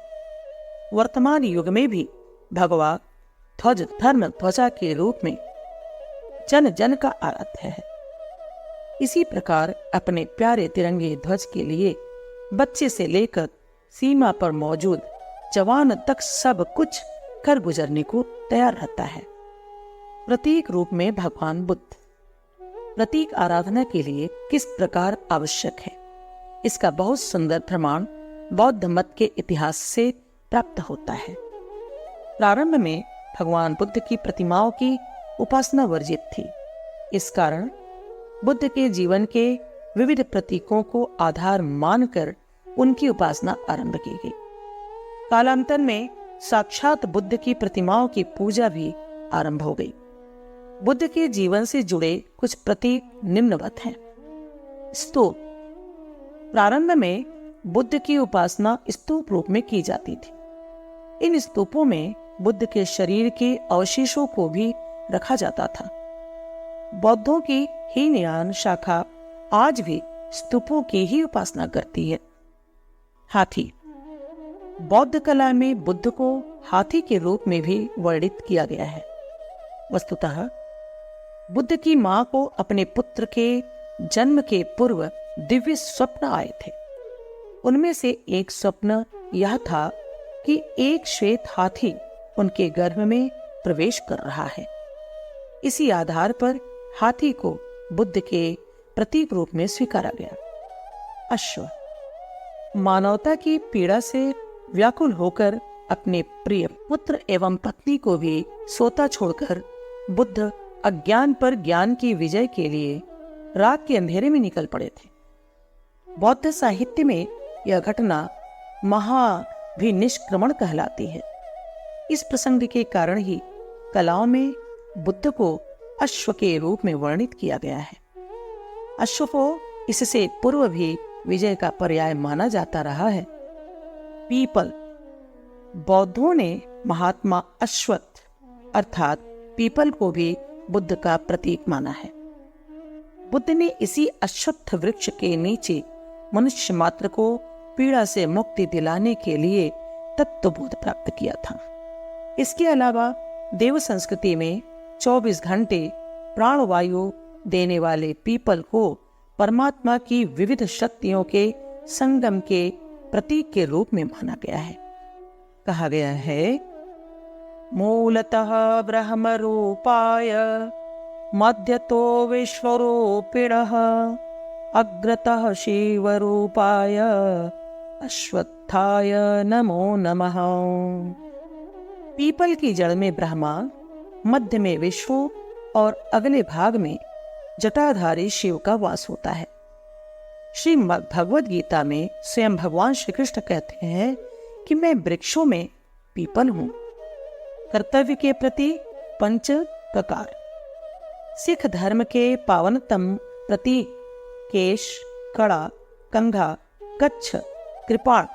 वर्तमान युग में भी भगवा ध्वज धर्म ध्वजा के रूप में जन जन का आराध्य है। इसी प्रकार अपने प्यारे तिरंगे ध्वज के लिए बच्चे से लेकर सीमा पर मौजूद जवान तक सब कुछ कर गुजरने को तैयार रहता है। प्रतीक रूप में भगवान बुद्ध प्रतीक आराधना के लिए किस प्रकार आवश्यक है, इसका बहुत सुंदर प्रमाण बौद्ध मत के इतिहास से प्राप्त होता है। प्रारंभ में भगवान बुद्ध की प्रतिमाओं की उपासना वर्जित थी। इस कारण बुद्ध के जीवन के विविध प्रतीकों को आधार मानकर उनकी उपासना आरंभ की गई। कालांतर में साक्षात बुद्ध की प्रतिमाओं की पूजा भी आरंभ हो गई। बुद्ध के जीवन से जुड़े कुछ प्रतीक निम्नवत हैं। स्तूप। प्रारंभ में बुद्ध की उपासना स्तूप रूप में की जाती थी। इन स्तूपों में बुद्ध के शरीर के अवशेषों को भी रखा जाता था। बौद्धों की हीनयान शाखा आज भी स्तूपों की ही उपासना करती है। हाथी। बौद्ध कला में बुद्ध को हाथी के रूप में भी वर्णित किया गया है। वस्तुतः बुद्ध की मां को अपने पुत्र के जन्म के पूर्व दिव्य स्वप्न आए थे। उनमें से एक स्वप्न यह था कि एक श्वेत हाथी उनके गर्भ में प्रवेश कर रहा है। इसी आधार पर हाथी को बुद्ध के प्रतीक रूप में स्वीकारा गया। अश्व। मानवता की पीड़ा से व्याकुल होकर अपने प्रिय पुत्र एवं पत्नी को भी सोता छोड़कर बुद्ध अज्ञान पर ज्ञान की विजय के लिए रात के अंधेरे में निकल पड़े थे। बौद्ध साहित्य में यह घटना महाभिनिष्क्रमण कहलाती है। इस प्रसंग के कारण ही कलाओं में बुद्ध को अश्व के रूप में वर्णित किया गया है। अश्व को इससे पूर्व भी विजय का पर्याय माना जाता रहा है। पीपल। बौद्धों ने महात्मा अश्वत्थ अर्थात पीपल को भी बुद्ध का प्रतीक माना है। बुद्ध ने इसी अश्वत्थ वृक्ष के नीचे मनुष्य मात्र को पीड़ा से मुक्ति दिलाने के लिए तत्वबोध प्राप्त किया था। इसके अलावा देव संस्कृति में 24 घंटे प्राणवायु देने वाले पीपल को परमात्मा की विविध शक्तियों के संगम के प्रतीक के रूप में माना गया है। कहा गया है, मूलतः ब्रह्म रूपाय मध्यतो विश्वरूपिणः अग्रतः शिव रूपाय अश्वत्थाय नमो नमः। पीपल की जड़ में ब्रह्मा, मध्य में विष्णु और अगले भाग में जटाधारी शिव का वास होता है। श्रीमद् भगवद गीता में स्वयं भगवान श्री कृष्ण कहते हैं कि मैं वृक्षों में पीपल हूं। कर्तव्य के प्रति पंच प्रकार। सिख धर्म के पावनतम प्रतीक केश, कड़ा, कंघा, कच्छ, कृपाण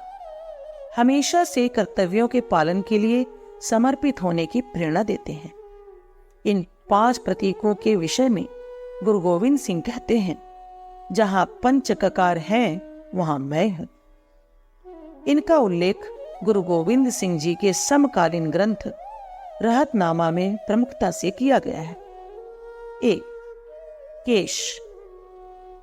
हमेशा से कर्तव्यों के पालन के लिए समर्पित होने की प्रेरणा देते हैं। इन 5 प्रतीकों के विषय में गुरु गोविंद सिंह कहते हैं, जहां पंच ककार हैं वहां मैं हूं। इनका उल्लेख गुरु गोविंद सिंह जी के समकालीन ग्रंथ रहतनामा में प्रमुखता से किया गया है। केश।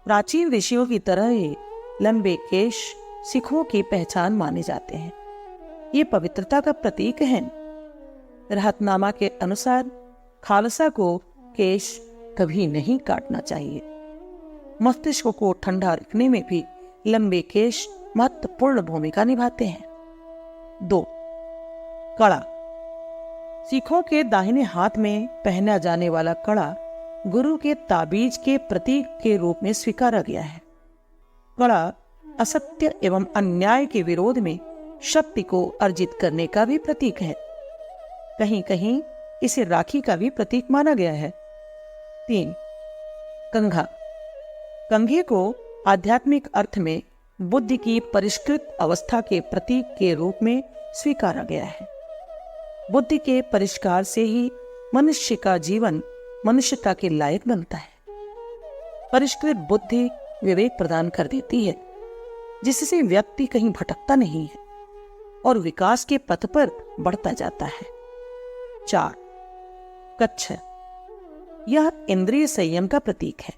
प्राचीन ऋषियों की तरह ही लंबे केश सिखों की पहचान माने जाते हैं। ये पवित्रता का प्रतीक है। रहतनामा के अनुसार खालसा को केश कभी नहीं काटना चाहिए। मस्तिष्क को ठंडा रखने में भी लंबे केश महत्वपूर्ण भूमिका निभाते हैं। 2. कड़ा। सिखों के दाहिने हाथ में पहना जाने वाला कड़ा गुरु के ताबीज के प्रतीक के रूप में स्वीकारा गया है। कड़ा असत्य एवं अन्याय के विरोध में शक्ति को अर्जित करने का भी प्रतीक है। कहीं कहीं इसे राखी का भी प्रतीक माना गया है। 3. कंघा। कंघे को आध्यात्मिक अर्थ में बुद्धि की परिष्कृत अवस्था के प्रतीक के रूप में स्वीकारा गया है। बुद्धि के परिष्कार से ही मनुष्य का जीवन मनुष्यता के लायक बनता है। परिष्कृत बुद्धि विवेक प्रदान कर देती है, जिससे व्यक्ति कहीं भटकता नहीं है और विकास के पथ पर बढ़ता जाता है। 4. कच्छ, यह इंद्रिय संयम का प्रतीक है।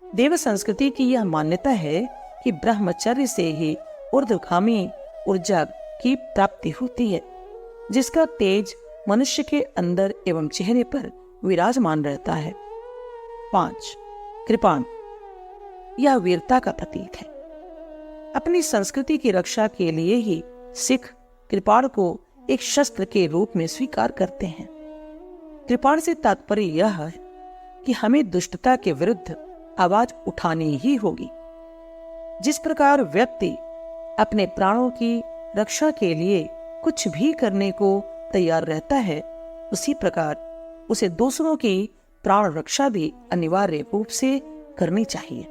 देव संस्कृति की यह मान्यता है कि ब्रह्मचर्य से ही ऊर्ध्वगामी ऊर्जा की प्राप्ति होती है, जिसका तेज मनुष्य के अंदर एवं चेहरे पर विराजमान रहता है। 5. कृपाण, यह वीरता का प्रतीक है। अपनी संस्कृति की रक्षा के लिए ही सिख कृपाण को एक शस्त्र के रूप में स्वीकार करते हैं। कृपाण से तात्पर्य यह है कि हमें दुष्टता के विरुद्ध आवाज उठानी ही होगी। जिस प्रकार व्यक्ति अपने प्राणों की रक्षा के लिए कुछ भी करने को तैयार रहता है, उसी प्रकार उसे दूसरों की प्राण रक्षा भी अनिवार्य रूप से करनी चाहिए।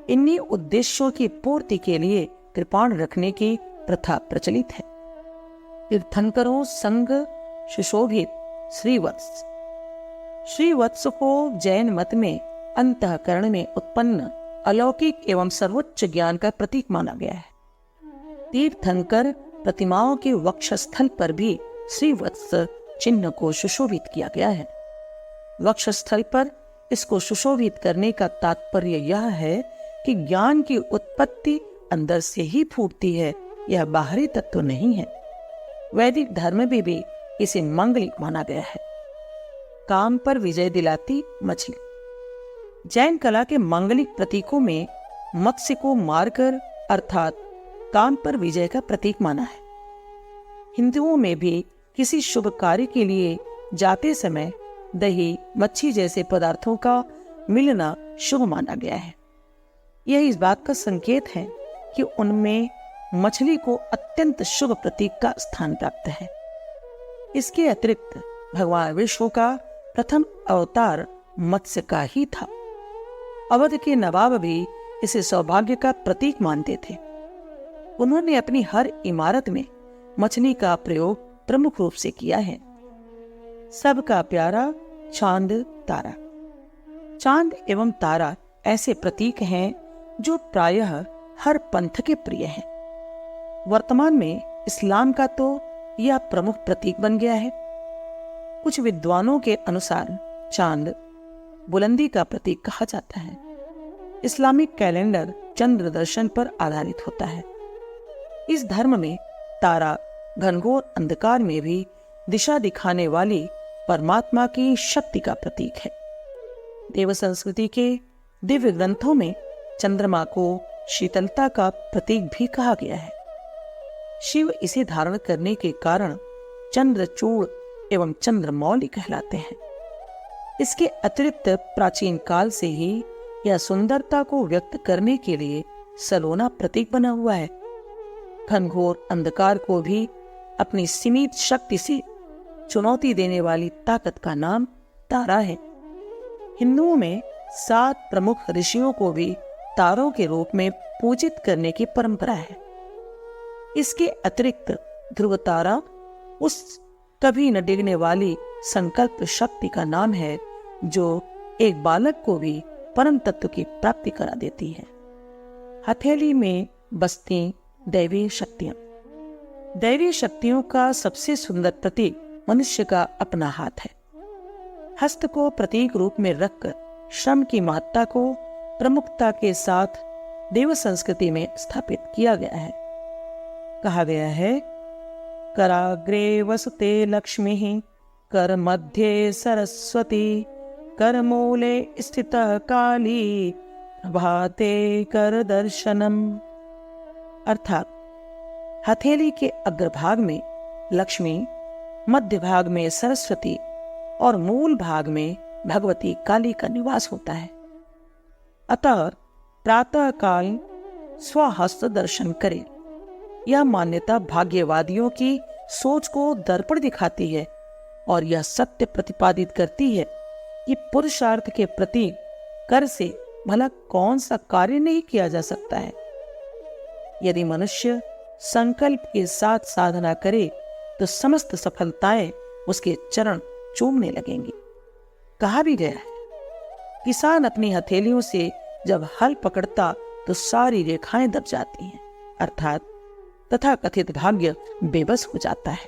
इन्हीं उद्देश्यों की पूर्ति के लिए कृपाण रखने की प्रथा प्रचलित है। तीर्थंकरों संग सुशोभित श्रीवत्स, श्रीवत्स को जैन मत में अंतःकरण में उत्पन्न अलौकिक एवं सर्वोच्च ज्ञान का प्रतीक माना गया है। तीर्थंकर प्रतिमाओं के वक्षस्थल पर भी श्रीवत्स चिन्ह को सुशोभित किया गया है। वक्षस्थल पर इसको सुशोभित करने का तात्पर्य यह है कि ज्ञान की उत्पत्ति अंदर से ही फूटती है, यह बाहरी तत्व नहीं है। वैदिक धर्म में भी इसे मांगलिक माना गया है। काम पर विजय दिलाती मछली, जैन कला के मांगलिक प्रतीकों में मत्स्य को मारकर अर्थात काम पर विजय का प्रतीक माना है। हिंदुओं में भी किसी शुभ कार्य के लिए जाते समय दही, मच्छी जैसे पदार्थों का मिलना शुभ माना गया है। यह इस बात का संकेत है कि उनमें मछली को अत्यंत शुभ प्रतीक का स्थान प्राप्त है। इसके अतिरिक्त भगवान विष्णु का प्रथम अवतार मत्स्य का ही था। अवध के नवाब भी इसे सौभाग्य का प्रतीक मानते थे। उन्होंने अपनी हर इमारत में मछली का प्रयोग प्रमुख रूप से किया है। सबका प्यारा चांद तारा, चांद एवं तारा ऐसे प्रतीक हैं जो प्रायः हर पंथ के प्रिय हैं। वर्तमान में इस्लाम का तो यह प्रमुख प्रतीक बन गया है। कुछ विद्वानों के अनुसार चांद बुलंदी का प्रतीक कहा जाता है। इस्लामिक कैलेंडर चंद्र दर्शन पर आधारित होता है। इस धर्म में तारा घनघोर अंधकार में भी दिशा दिखाने वाली परमात्मा की शक्ति का प्रतीक है। देव संस्कृति के दिव्य ग्रंथों में चंद्रमा को शीतलता का प्रतीक भी कहा गया है। शिव इसे धारण करने के कारण चंद्रचूड़ एवं चंद्रमौली कहलाते हैं। इसके अतिरिक्त प्राचीन काल से ही यह सुंदरता को व्यक्त करने के लिए सलोना प्रतीक बना हुआ है। घनघोर अंधकार को भी अपनी सीमित शक्ति से चुनौती देने वाली ताकत का नाम तारा है। हिंदुओं में 7 प्रमुख ऋषियों को भी तारों के रूप में पूजित करने की परंपरा है। इसके अतिरिक्त ध्रुव तारा उस कभी न डिगने वाली संकल्प शक्ति का नाम है जो एक बालक को भी परम तत्व की प्राप्ति करा देती है। हथेली में बसती दैवीय शक्तियां, दैवीय शक्तियों का सबसे सुंदर प्रतीक मनुष्य का अपना हाथ है। हस्त को प्रतीक रूप में रखकर श्रम की महत्ता को प्रमुखता के साथ देव संस्कृति में स्थापित किया गया है। कहा गया है, कराग्रे वसते लक्ष्मी, कर मध्ये सरस्वती, कर मूले स्थितः काली, भाते कर दर्शनम। अर्थात हथेली के अग्रभाग में लक्ष्मी, मध्य भाग में सरस्वती और मूल भाग में भगवती काली का निवास होता है। अतः प्रातः काल स्वहस्त दर्शन करें। यह मान्यता भाग्यवादियों की सोच को दर्पण दिखाती है और यह सत्य प्रतिपादित करती है कि पुरुषार्थ के प्रतीक कर से भला कौन सा कार्य नहीं किया जा सकता है। यदि मनुष्य संकल्प के साथ साधना करे तो समस्त सफलताएं उसके चरण चूमने लगेंगी। कहा भी गया है, किसान अपनी हथेलियों से जब हल पकड़ता तो सारी रेखाएं दब जाती हैं, अर्थात तथाकथित भाग्य बेबस हो जाता है।